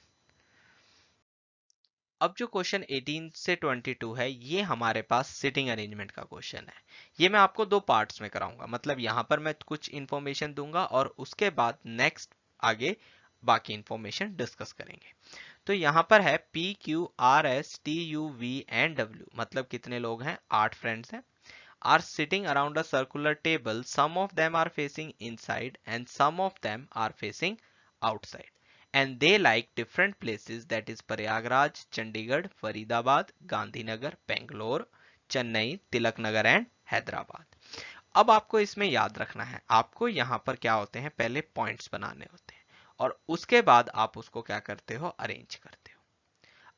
अब जो क्वेश्चन 18 से 22 है ये हमारे पास सिटिंग अरेंजमेंट का क्वेश्चन है। ये मैं आपको दो पार्ट्स में कराऊंगा, मतलब यहां पर मैं कुछ इंफॉर्मेशन दूंगा और उसके बाद नेक्स्ट आगे बाकी इंफॉर्मेशन डिस्कस करेंगे। तो यहाँ पर है P Q R S T U V and W, मतलब कितने लोग हैं, 8 फ्रेंड्स हैं, are sitting around a circular table, some of them are facing inside and some of them are facing outside, and they like different places, that is Prayagraj, Chandigarh, Faridabad, Gandhinagar, Bangalore, Chennai, Tilak Nagar and Hyderabad। अब आपको इसमें याद रखना है, आपको यहाँ पर क्या होते हैं, पहले पॉइंट्स बनाने होते हैं और उसके बाद आप उसको क्या करते हो, अरेंज करते हो।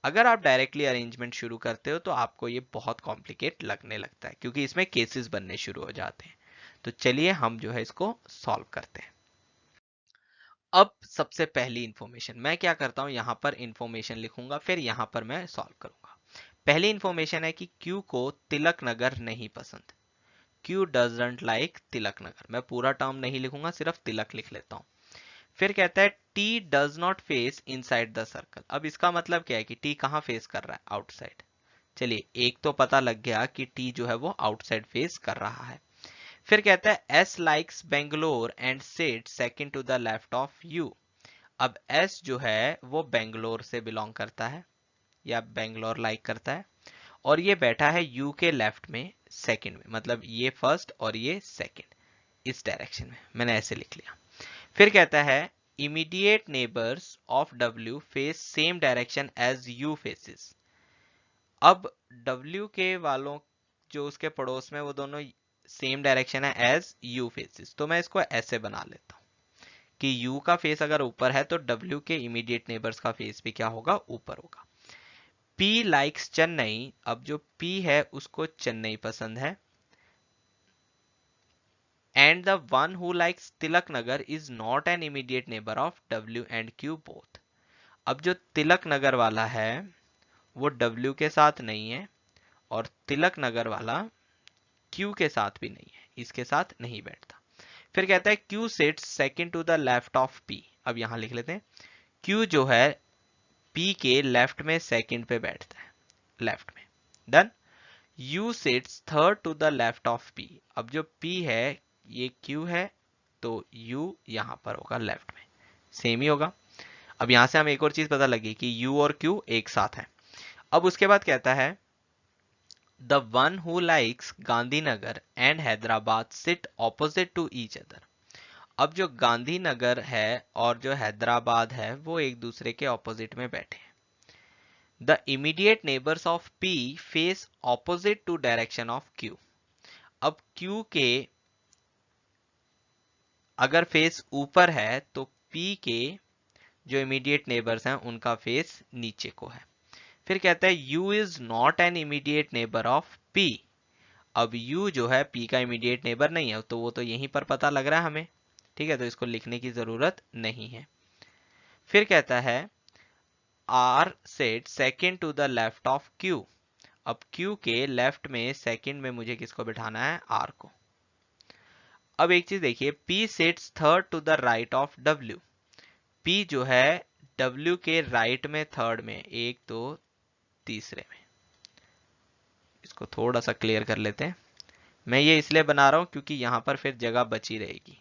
अगर आप डायरेक्टली अरेंजमेंट शुरू करते हो तो आपको ये बहुत कॉम्प्लिकेट लगने लगता है, क्योंकि इसमें केसेस बनने शुरू हो जाते हैं। तो चलिए हम जो है इसको सॉल्व करते हैं। अब सबसे पहली इंफॉर्मेशन मैं क्या करता हूं, यहां पर इंफॉर्मेशन लिखूंगा, फिर यहां पर मैं सॉल्व करूंगा। पहली इंफॉर्मेशन है कि Q को तिलक नगर नहीं पसंद। Q doesn't like Tilak Nagar. मैं पूरा टर्म नहीं लिखूंगा, सिर्फ तिलक लिख लेता हूं। फिर कहता है T does not face inside the circle. अब इसका मतलब क्या है कि T कहां फेस कर रहा है, आउटसाइड। चलिए एक तो पता लग गया कि T जो है वो आउटसाइड फेस कर रहा है। फिर कहता है S likes Bangalore and sit second to the left of U। अब S जो है वो बेंगलोर से बिलोंग करता है या बेंगलोर लाइक करता है, और ये बैठा है U के लेफ्ट में सेकंड में, मतलब ये फर्स्ट और ये सेकंड, इस डायरेक्शन में। मैंने ऐसे लिख लिया। फिर कहता है immediate neighbours of W face same direction as U faces. अब W के वालों जो उसके पड़ोस में, वो दोनों सेम डायरेक्शन है एज U फेसेस। तो मैं इसको ऐसे बना लेता हूं कि U का फेस अगर ऊपर है तो W के इमीडिएट नेबर्स का फेस भी क्या होगा, ऊपर होगा। P likes Chennai. अब जो P है उसको चेन्नई पसंद है। And the one who likes Tilak Nagar is not an immediate neighbour of W and Q both. अब जो तिलक नगर वाला है वो W के साथ नहीं है, और तिलक नगर वाला Q के साथ भी नहीं है, इसके साथ नहीं बैठता। फिर कहता है Q sits second to the left of P। अब यहां लिख लेते हैं, Q जो है P के लेफ्ट में सेकंड पे बैठता है, लेफ्ट में। Done. U sits third to the left of P। अब जो P है ये Q है, तो U यहां पर होगा लेफ्ट में, सेम ही होगा। अब यहां से हम एक और चीज पता लगी कि U और Q एक साथ है। अब उसके बाद कहता है the one who likes Gandhinagar and Hyderabad sit opposite to each other. अब जो गांधीनगर है और जो हैदराबाद है वो एक दूसरे के ऑपोजिट में बैठे हैं। The immediate neighbours of P face opposite to direction of Q। अब Q के अगर फेस ऊपर है तो P के जो इमीडिएट नेबर्स हैं उनका फेस नीचे को है। फिर कहता है U is not an immediate neighbour of P। अब U जो है P का इमीडिएट नेबर नहीं है, तो वो तो यहीं पर पता लग रहा है हमें, ठीक है, तो इसको लिखने की जरूरत नहीं है। फिर कहता है R set second to the left of Q। अब Q के लेफ्ट में सेकंड में मुझे किसको बिठाना है, R को। अब एक चीज देखिए, P sets third to the right of W। P जो है W के राइट में थर्ड में, एक दो तीसरे में। इसको थोड़ा सा क्लियर कर लेते हैं। मैं ये इसलिए बना रहा हूं क्योंकि यहां पर फिर जगह बची रहेगी,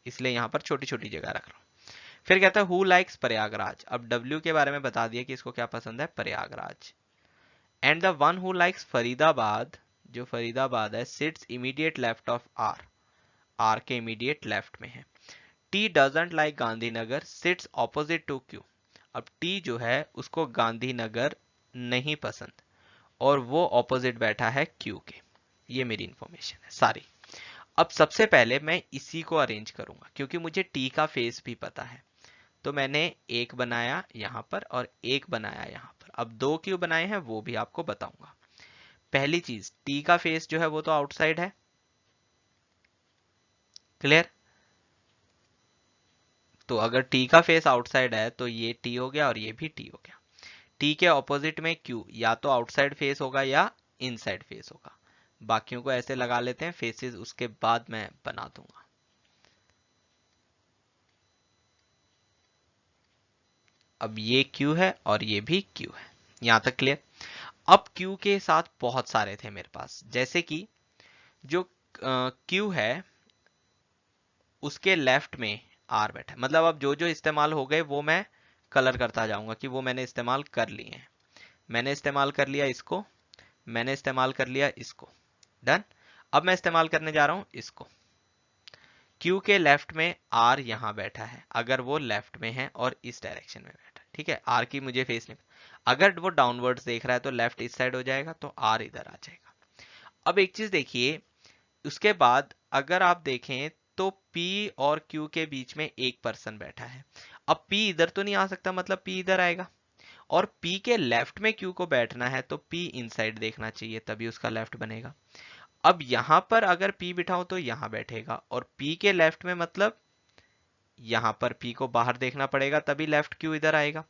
इसलिए यहां पर छोटी छोटी जगह रख रहा हूं। फिर कहता है हु लाइक्स प्रयागराज। अब W के बारे में बता दिया कि इसको क्या पसंद है, Prayagraj. And the one who likes Faridabad, जो फरीदाबाद है, sits immediate left of R। R के इमीडिएट लेफ्ट में है। T doesn't like Gandhinagar sits opposite to Q। अब T जो है उसको गांधीनगर नहीं पसंद, और वो ऑपोजिट बैठा है Q के। ये मेरी इंफॉर्मेशन है सारी। अब सबसे पहले मैं इसी को अरेंज करूंगा, क्योंकि मुझे T का फेस भी पता है। तो मैंने एक बनाया यहां पर और एक बनाया यहां पर। अब दो क्यों बनाए हैं वो भी आपको बताऊंगा। पहली चीज, T का फेस जो है वो तो आउटसाइड है, क्लियर। तो अगर T का फेस आउटसाइड है तो ये T हो गया और ये भी T हो गया। T के ऑपोजिट में Q या तो आउटसाइड फेस होगा या इनसाइड फेस होगा। बाकियों को ऐसे लगा लेते हैं फेसेस, उसके बाद मैं बना दूंगा। अब ये Q है और ये भी Q है, यहां तक क्लियर। अब Q के साथ बहुत सारे थे मेरे पास, जैसे कि जो Q है उसके लेफ्ट में R बैठा है। मतलब अब जो जो इस्तेमाल हो गए वो मैं कलर करता जाऊंगा कि वो मैंने इस्तेमाल कर लिए हैं। मैंने इस्तेमाल कर लिया इसको, मैंने इस्तेमाल कर लिया इसको। डन। अब मैं इस्तेमाल करने जा रहा हूं इसको। Q के लेफ्ट में R यहां बैठा है, अगर वो लेफ्ट में है और इस डायरेक्शन में बैठा है, ठीक है। R की मुझे फेस नहीं, अगर वो डाउनवर्ड्स देख रहा है तो लेफ्ट इस साइड हो जाएगा, तो R इधर आ जाएगा। अब एक चीज देखिए, उसके बाद अगर आप देखें तो P और Q के बीच में एक पर्सन बैठा है। अब P इधर तो नहीं आ सकता, मतलब P इधर आएगा, और P के लेफ्ट में Q को बैठना है तो P इनसाइड देखना चाहिए, तभी उसका लेफ्ट बनेगा। अब यहां पर अगर P बिठाऊं तो यहां बैठेगा, और P के लेफ्ट में मतलब यहां पर P को बाहर देखना पड़ेगा, तभी लेफ्ट Q इधर आएगा।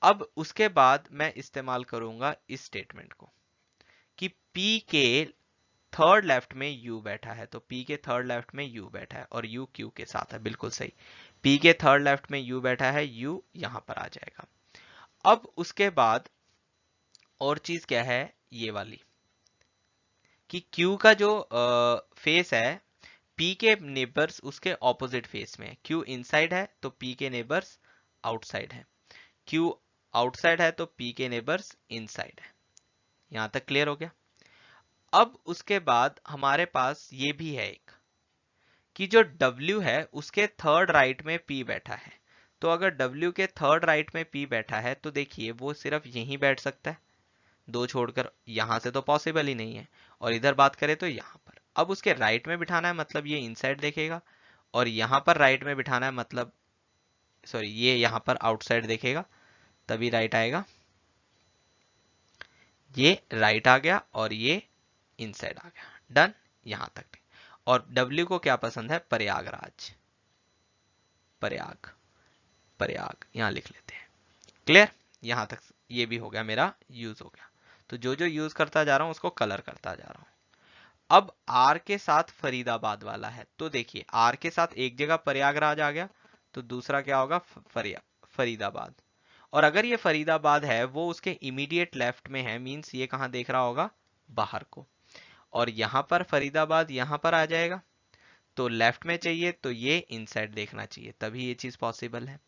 अब उसके बाद मैं इस्तेमाल करूंगा इस स्टेटमेंट को कि P के थर्ड लेफ्ट में U बैठा है, तो P के थर्ड लेफ्ट में U बैठा है और U Q के साथ है, बिल्कुल सही। P के थर्ड लेफ्ट में U बैठा है, U यहां पर आ जाएगा। अब उसके बाद और चीज क्या है, ये वाली कि Q का जो फेस है, P के नेबर्स उसके ऑपोजिट फेस में है। Q इनसाइड है तो P के नेबर्स आउटसाइड है, Q आउटसाइड है तो P के नेबर्स इनसाइड है। यहां तक क्लियर हो गया। अब उसके बाद हमारे पास ये भी है एक कि जो W है उसके थर्ड राइट में P बैठा है। तो अगर W के थर्ड राइट में P बैठा है तो देखिए वो सिर्फ यहीं बैठ सकता है, दो छोड़कर, यहां से तो पॉसिबल ही नहीं है। और इधर बात करें तो यहां पर, अब उसके राइट में बिठाना है मतलब ये इनसाइड देखेगा, और यहां पर राइट में बिठाना है मतलब, सॉरी, ये यहां पर आउटसाइड देखेगा, तभी राइट आएगा। ये राइट आ गया और ये इनसाइड आ गया। डन, यहां तक भी। और W को क्या पसंद है, प्रयागराज, प्रयाग, प्रयाग यहां लिख लेते हैं। क्लियर, यहां तक ये भी हो गया, मेरा यूज हो गया। तो जो जो यूज करता जा रहा हूं उसको कलर करता जा रहा हूं। अब R के साथ फरीदाबाद वाला है, तो देखिए R के साथ एक जगह प्रयागराज आ गया, तो दूसरा क्या होगा, फरीदाबाद। और अगर ये फरीदाबाद है वो उसके इमीडिएट लेफ्ट में है, मींस ये कहां देख रहा होगा, बाहर को। और यहां पर फरीदाबाद यहां पर आ जाएगा, तो लेफ्ट में चाहिए तो ये इनसाइड देखना चाहिए, तभी ये चीज पॉसिबल है।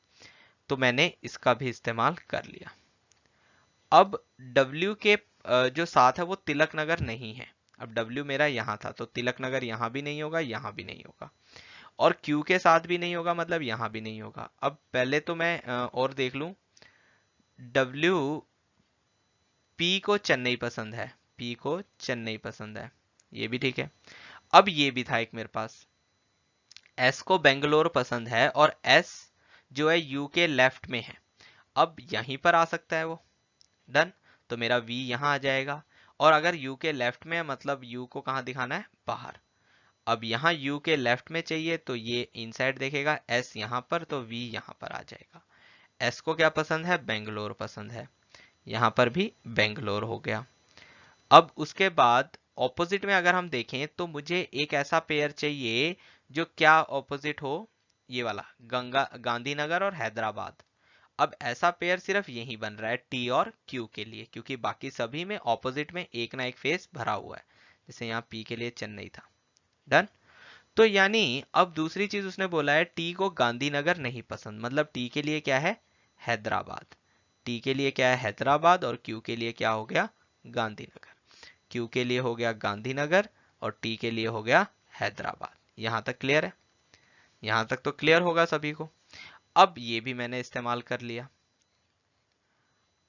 तो मैंने इसका भी इस्तेमाल कर लिया। अब W के जो साथ है वो तिलक नगर नहीं है। अब W मेरा यहां था तो तिलक नगर यहां भी नहीं होगा, यहां भी नहीं होगा, और Q के साथ भी नहीं होगा, मतलब यहां भी नहीं होगा। अब पहले तो मैं और देख लूं, W P को चेन्नई पसंद है, P को चेन्नई पसंद है, ये भी ठीक है। अब ये भी था एक मेरे पास, S को बेंगलोर पसंद है, और S जो है U के लेफ्ट में है, अब यहीं पर आ सकता है वो। डन, तो मेरा V यहां आ जाएगा। और अगर U के लेफ्ट में है मतलब U को कहां दिखाना है, बाहर। अब यहाँ U के लेफ्ट में चाहिए तो ये इनसाइड देखेगा, S यहां पर, तो V यहां पर आ जाएगा। S को क्या पसंद है, बेंगलोर पसंद है, यहां पर भी बेंगलोर हो गया। अब उसके बाद ऑपोजिट में अगर हम देखें तो मुझे एक ऐसा पेयर चाहिए जो क्या ऑपोजिट हो, ये वाला, गंगा गांधीनगर और हैदराबाद। अब ऐसा पेयर सिर्फ यही बन रहा है T और Q के लिए, क्योंकि बाकी सभी में ऑपोजिट में एक ना एक फेस भरा हुआ है, जैसे यहाँ P के लिए चेन्नई था। डन, तो यानी अब दूसरी चीज उसने बोला है T को गांधीनगर नहीं पसंद, मतलब T के लिए क्या है, हैदराबाद। T के लिए क्या है, हैदराबाद, और Q के लिए क्या हो गया, गांधीनगर। Q के लिए हो गया गांधीनगर और T के लिए हो गया हैदराबाद। यहां तक क्लियर है, यहां तक तो क्लियर होगा सभी को। अब ये भी मैंने इस्तेमाल कर लिया।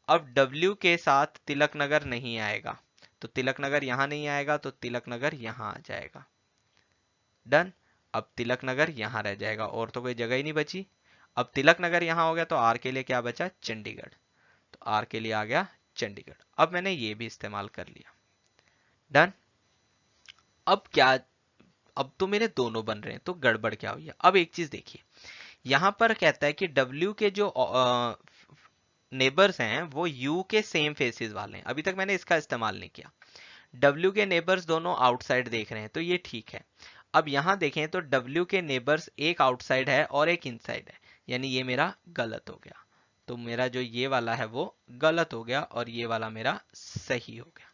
अब W के साथ तिलक नगर नहीं आएगा, तो तिलक नगर यहां नहीं आएगा, तो तिलक नगर यहां आ जाएगा। डन, अब तिलक नगर यहां रह जाएगा, और तो कोई जगह ही नहीं बची। अब तिलक नगर यहां हो गया तो R के लिए क्या बचा, चंडीगढ़, तो R के लिए आ गया चंडीगढ़। अब मैंने ये भी इस्तेमाल कर लिया। डन, अब क्या, अब तो मेरे दोनों बन रहे हैं, तो गड़बड़ क्या हुई है। अब एक चीज देखिए, यहां पर कहता है कि W के जो नेबर्स हैं वो U के सेम फेसेस वाले हैं। अभी तक मैंने इसका इस्तेमाल नहीं किया। W के नेबर्स दोनों आउटसाइड देख रहे हैं, तो ये ठीक है। अब यहां देखें तो W के नेबर्स एक आउटसाइड है और एक इनसाइड है, यानी ये मेरा गलत हो गया। तो मेरा जो ये वाला है वो गलत हो गया और ये वाला मेरा सही हो गया।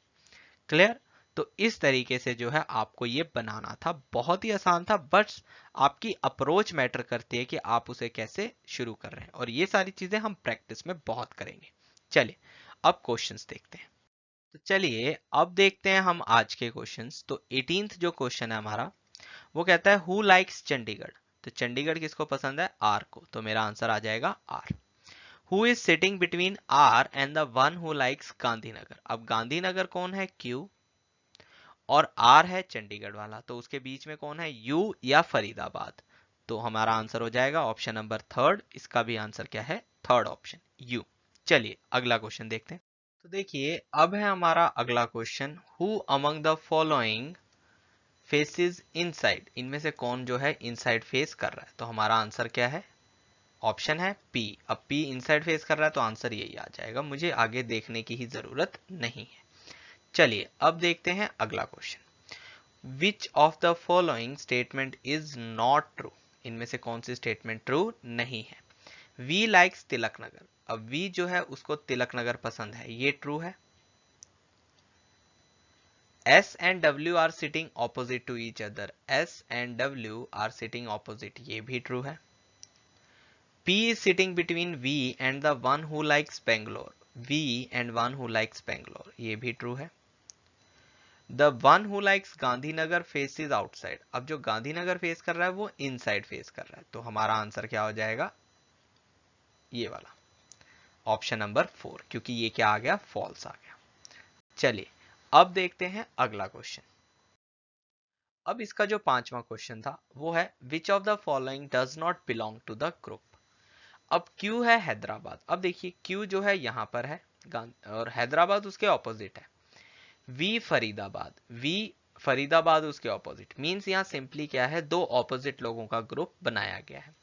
क्लियर, तो इस तरीके से जो है आपको ये बनाना था, बहुत ही आसान था, बट आपकी अप्रोच मैटर करती है कि आप उसे कैसे शुरू कर रहे हैं, और ये सारी चीजें हम प्रैक्टिस में बहुत करेंगे। चलिए अब क्वेश्चंस देखते हैं। तो चलिए अब देखते हैं हम आज के क्वेश्चंस। तो 18th जो क्वेश्चन है हमारा, वो कहता है हु लाइक्स चंडीगढ़। तो चंडीगढ़ किसको पसंद है, आर को, तो मेरा आंसर आ जाएगा R. Who is sitting between R and the one who likes Gandhinagar. अब गांधीनगर कौन है, क्यू, और आर है चंडीगढ़ वाला, तो उसके बीच में कौन है, यू या फरीदाबाद। तो हमारा आंसर हो जाएगा ऑप्शन नंबर थर्ड, इसका भी आंसर क्या है, थर्ड ऑप्शन यू। चलिए अगला क्वेश्चन देखते हैं। तो देखिए अब है हमारा अगला question, who among the following faces inside, इनमें से कौन जो है इनसाइड फेस कर रहा है। तो हमारा आंसर क्या है, ऑप्शन है पी। अब पी इनसाइड फेस कर रहा है तो आंसर यही आ जाएगा, मुझे आगे देखने की ही जरूरत नहीं है। चलिए अब देखते हैं अगला question, which of the following statement is not true, इनमें से कौन सी स्टेटमेंट ट्रू नहीं है। वी लाइक्स तिलक नगर, अब वी जो है उसको तिलक नगर पसंद है, ये ट्रू है। S and W are sitting opposite to each other, S and W are sitting opposite, ये भी ट्रू है। P is sitting between V and the one who likes Bangalore, V and one who likes Bangalore, ये भी true है। The one who likes Gandhinagar faces outside, अब जो Gandhinagar face कर रहा है वो इनसाइड फेस कर रहा है, तो हमारा आंसर क्या हो जाएगा, ये वाला ऑप्शन नंबर 4, क्योंकि ये क्या आ गया, फॉल्स आ गया। चलिए अब देखते हैं अगला क्वेश्चन। अब इसका जो पांचवा क्वेश्चन था वो है, which of the following does not belong to the group. अब Q है हैदराबाद, अब देखिए Q जो है यहां पर है और हैदराबाद उसके ऑपोजिट है। V फरीदाबाद, V फरीदाबाद उसके ऑपोजिट, मींस यहां सिंपली क्या है, दो ऑपोजिट लोगों का ग्रुप बनाया गया है।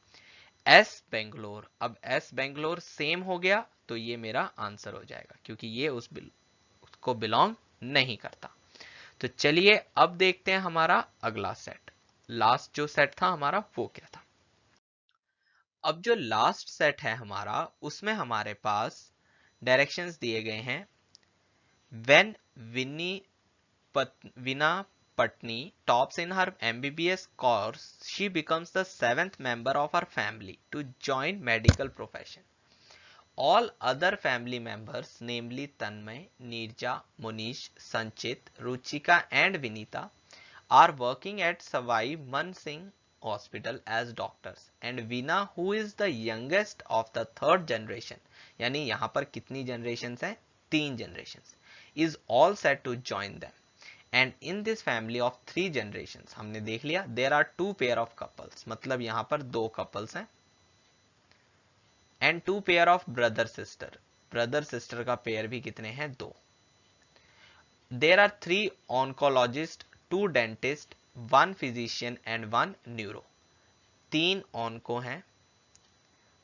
S बेंगलोर, अब S बेंगलोर सेम हो गया तो ये मेरा आंसर हो जाएगा, क्योंकि ये उसको बिलोंग नहीं करता। तो चलिए अब देखते हैं हमारा अगला सेट, लास्ट जो सेट था हमारा वो क्या था। अब जो लास्ट सेट है हमारा, उसमें हमारे पास डायरेक्शंस दिए गए हैं, व्हेन विना Patni tops in her MBBS course she becomes the 7th member of her family to join medical profession. All other family members, namely Tanmay, Neerja, Monish, Sanchit, Ruchika and Vinita, are working at Savai Man Singh Hospital as doctors, and Veena, who is the youngest of the third generation, यानी यहाँ पर कितनी generations हैं, 3 generations, is all set to join them. And in this family of 3 generations, हमने देख लिया, there are 2 pair of couples, मतलब यहाँ पर 2 couples हैं, and 2 pair of brother sister, brother sister का पेयर भी कितने हैं, 2। There are 3 oncologists, 2 dentists, 1 physician and 1 neuro, 3 onco हैं,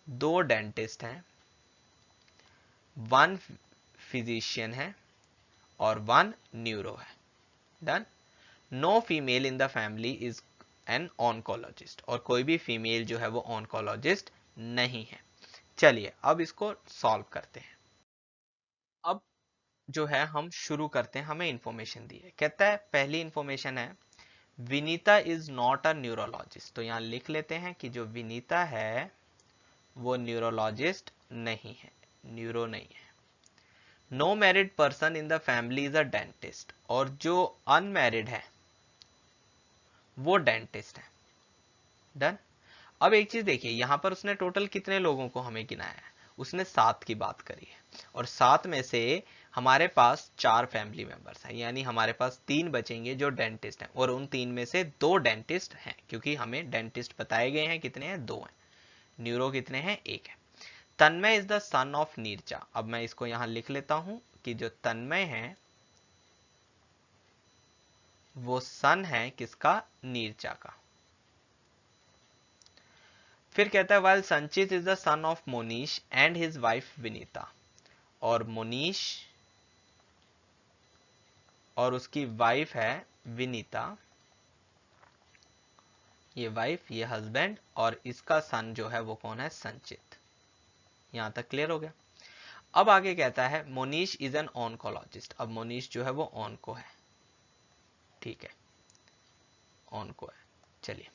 2 डेंटिस्ट हैं, 1 फिजिशियन है और 1 न्यूरो है। Done. No female in the family is an oncologist, और कोई भी फीमेल जो है वो ऑन्कोलॉजिस्ट नहीं है। चलिए अब इसको सॉल्व करते हैं। अब जो है हम शुरू करते हैं, हमें इंफॉर्मेशन दी है, कहता है पहली इंफॉर्मेशन है, Vinita is not a neurologist. तो यहां लिख लेते हैं कि जो विनीता है वो न्यूरोलॉजिस्ट नहीं है, न्यूरो नहीं है। No married person in the family is a dentist, और जो अनमैरिड है वो डेंटिस्ट है। डन। अब एक चीज देखिए, यहां पर उसने टोटल कितने लोगों को हमें गिनाया है, उसने 7 की बात करी है, और 7 में से हमारे पास 4 फैमिली मेंबर्स हैं, यानी हमारे पास 3 बचेंगे जो डेंटिस्ट हैं, और उन 3 में से 2 डेंटिस्ट हैं, क्योंकि हमें डेंटिस्ट बताए गए हैं कितने हैं, 2 हैं। न्यूरो कितने हैं, 1 है। Tanmay is the son of Neeraja, अब मैं इसको यहां लिख लेता हूं कि जो तन्मय है वो सन है किसका, नीरजा का। फिर कहता है वाइल संचित is the son of Monish and his wife Vinita, और मोनीश और उसकी वाइफ है विनीता, ये वाइफ ये हस्बैंड, और इसका सन जो है वो कौन है, संचित। यहां तक क्लियर हो गया। अब आगे कहता है मोनीश इज एन ऑन्कोलॉजिस्ट, अब मोनीश जो है वो ऑनको है, ठीक है, ऑनको है। चलिए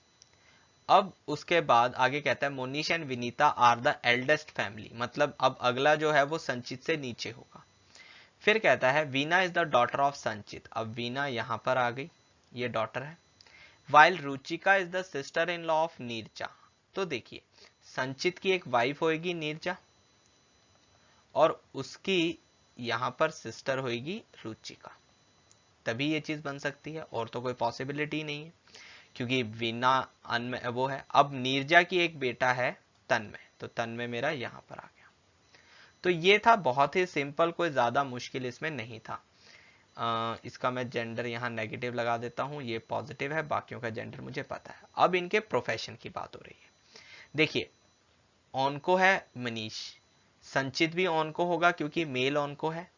अब उसके बाद आगे कहता है Monish and Vinita are the eldest family, मतलब अब अगला जो है वो संचित से नीचे होगा। फिर कहता है Veena is the daughter of संचित, अब वीना यहां पर आ गई, ये डॉटर है। While Ruchika is the sister in law of Neerja, तो देखिए संचित की एक वाइफ होगी नीरजा, और उसकी यहां पर सिस्टर होगी रुचिका। तभी ये चीज बन सकती है, और तो कोई पॉसिबिलिटी नहीं है, क्योंकि विना अन वो है। अब नीरजा की एक बेटा है तन्मय, तो तन्मय मेरा यहाँ पर आ गया। तो ये था बहुत ही सिंपल, कोई ज्यादा मुश्किल इसमें नहीं था। इसका मैं जेंडर यहाँ नेगेटिव लगा देता हूँ, ये पॉजिटिव है, बाकियों का जेंडर मुझे पता है। अब इनके प्रोफेशन की बात हो रही है। देखिए, ऑनको है मनीष, संचित भी ऑनको होगा क्योंकि मेल ऑनको है,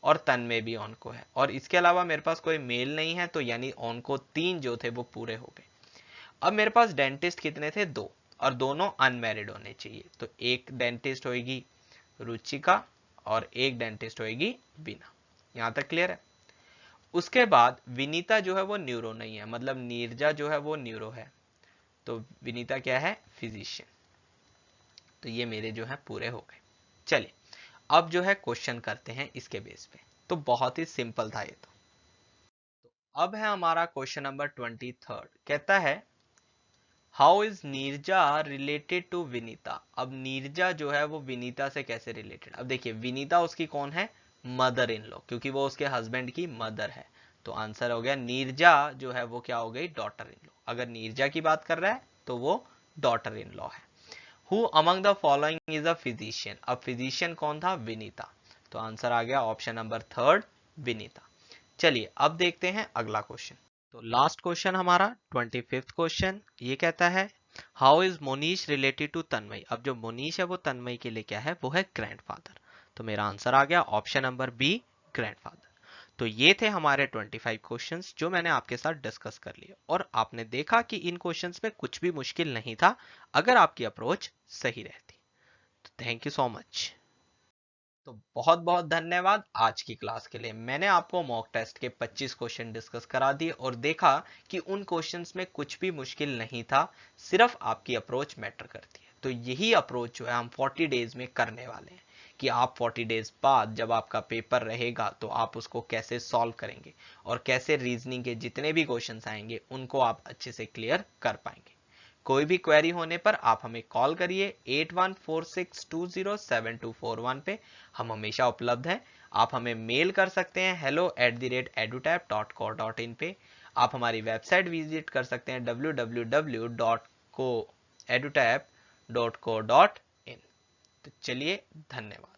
और तन्मय भी ऑनको है, और इसके अलावा मेरे पास कोई मेल नहीं है, तो यानी ऑनको 3 जो थे वो पूरे हो गए। अब मेरे पास डेंटिस्ट कितने थे? 2, और दोनों अनमैरिड होने चाहिए। तो एक डेंटिस्ट होगी रुचिका और एक डेंटिस्ट होगी बीना। यहां तक क्लियर है? उसके बाद विनीता जो है वो न्यूरो नहीं है, मतलब नीरजा जो है वो न्यूरो है, तो विनीता क्या है? फिजिशियन। तो ये मेरे जो है पूरे हो गए। चलिए अब जो है क्वेश्चन करते हैं इसके बेस पे। तो बहुत ही सिंपल था ये। तो अब है हमारा क्वेश्चन नंबर 23। कहता है how is Neerja related to Vinita. अब नीरजा जो है वो विनीता से कैसे रिलेटेड? अब देखिए, विनीता उसकी कौन है? मदर इन लॉ, क्योंकि वो उसके हस्बैंड की मदर है। तो आंसर हो गया नीरजा जो है वो क्या हो गई? Daughter in law. अगर नीरजा की बात कर रहा है तो वो डॉटर इन लॉ है। Who among the following is a physician. अब फिजिशियन कौन था? विनीता। तो आंसर आ गया ऑप्शन नंबर 3 विनीता। चलिए अब देखते हैं अगला क्वेश्चन। तो लास्ट क्वेश्चन हमारा 25th क्वेश्चन, ये कहता है how is Monish related to Tanmay. अब जो मोनीश है वो तन्मय के लिए क्या है? वो है ग्रैंडफादर। तो मेरा आंसर आ गया ऑप्शन नंबर बी ग्रैंडफादर। तो ये थे हमारे 25 क्वेश्चंस जो मैंने आपके साथ डिस्कस कर लिए, और आपने देखा कि इन क्वेश्चंस में कुछ भी मुश्किल नहीं था अगर आपकी अप्रोच सही रहती। तो थैंक यू सो मच। तो बहुत बहुत धन्यवाद आज की क्लास के लिए। मैंने आपको मॉक टेस्ट के 25 क्वेश्चन डिस्कस करा दिए और देखा कि उन क्वेश्चंस में कुछ भी मुश्किल नहीं था, सिर्फ आपकी अप्रोच मैटर करती है। तो यही अप्रोच जो है हम 40 डेज में करने वाले हैं, कि आप 40 डेज बाद जब आपका पेपर रहेगा तो आप उसको कैसे सॉल्व करेंगे, और कैसे रीजनिंग के जितने भी क्वेश्चंस आएंगे उनको आप अच्छे से क्लियर कर पाएंगे। कोई भी क्वेरी होने पर आप हमें कॉल करिए 8146207241 पे, हम हमेशा उपलब्ध हैं। आप हमें मेल कर सकते हैं hello@edutap.co.in पे। आप हमारी वेबसाइट विजिट कर सकते हैं www.edutap.co.in। तो चलिए, धन्यवाद।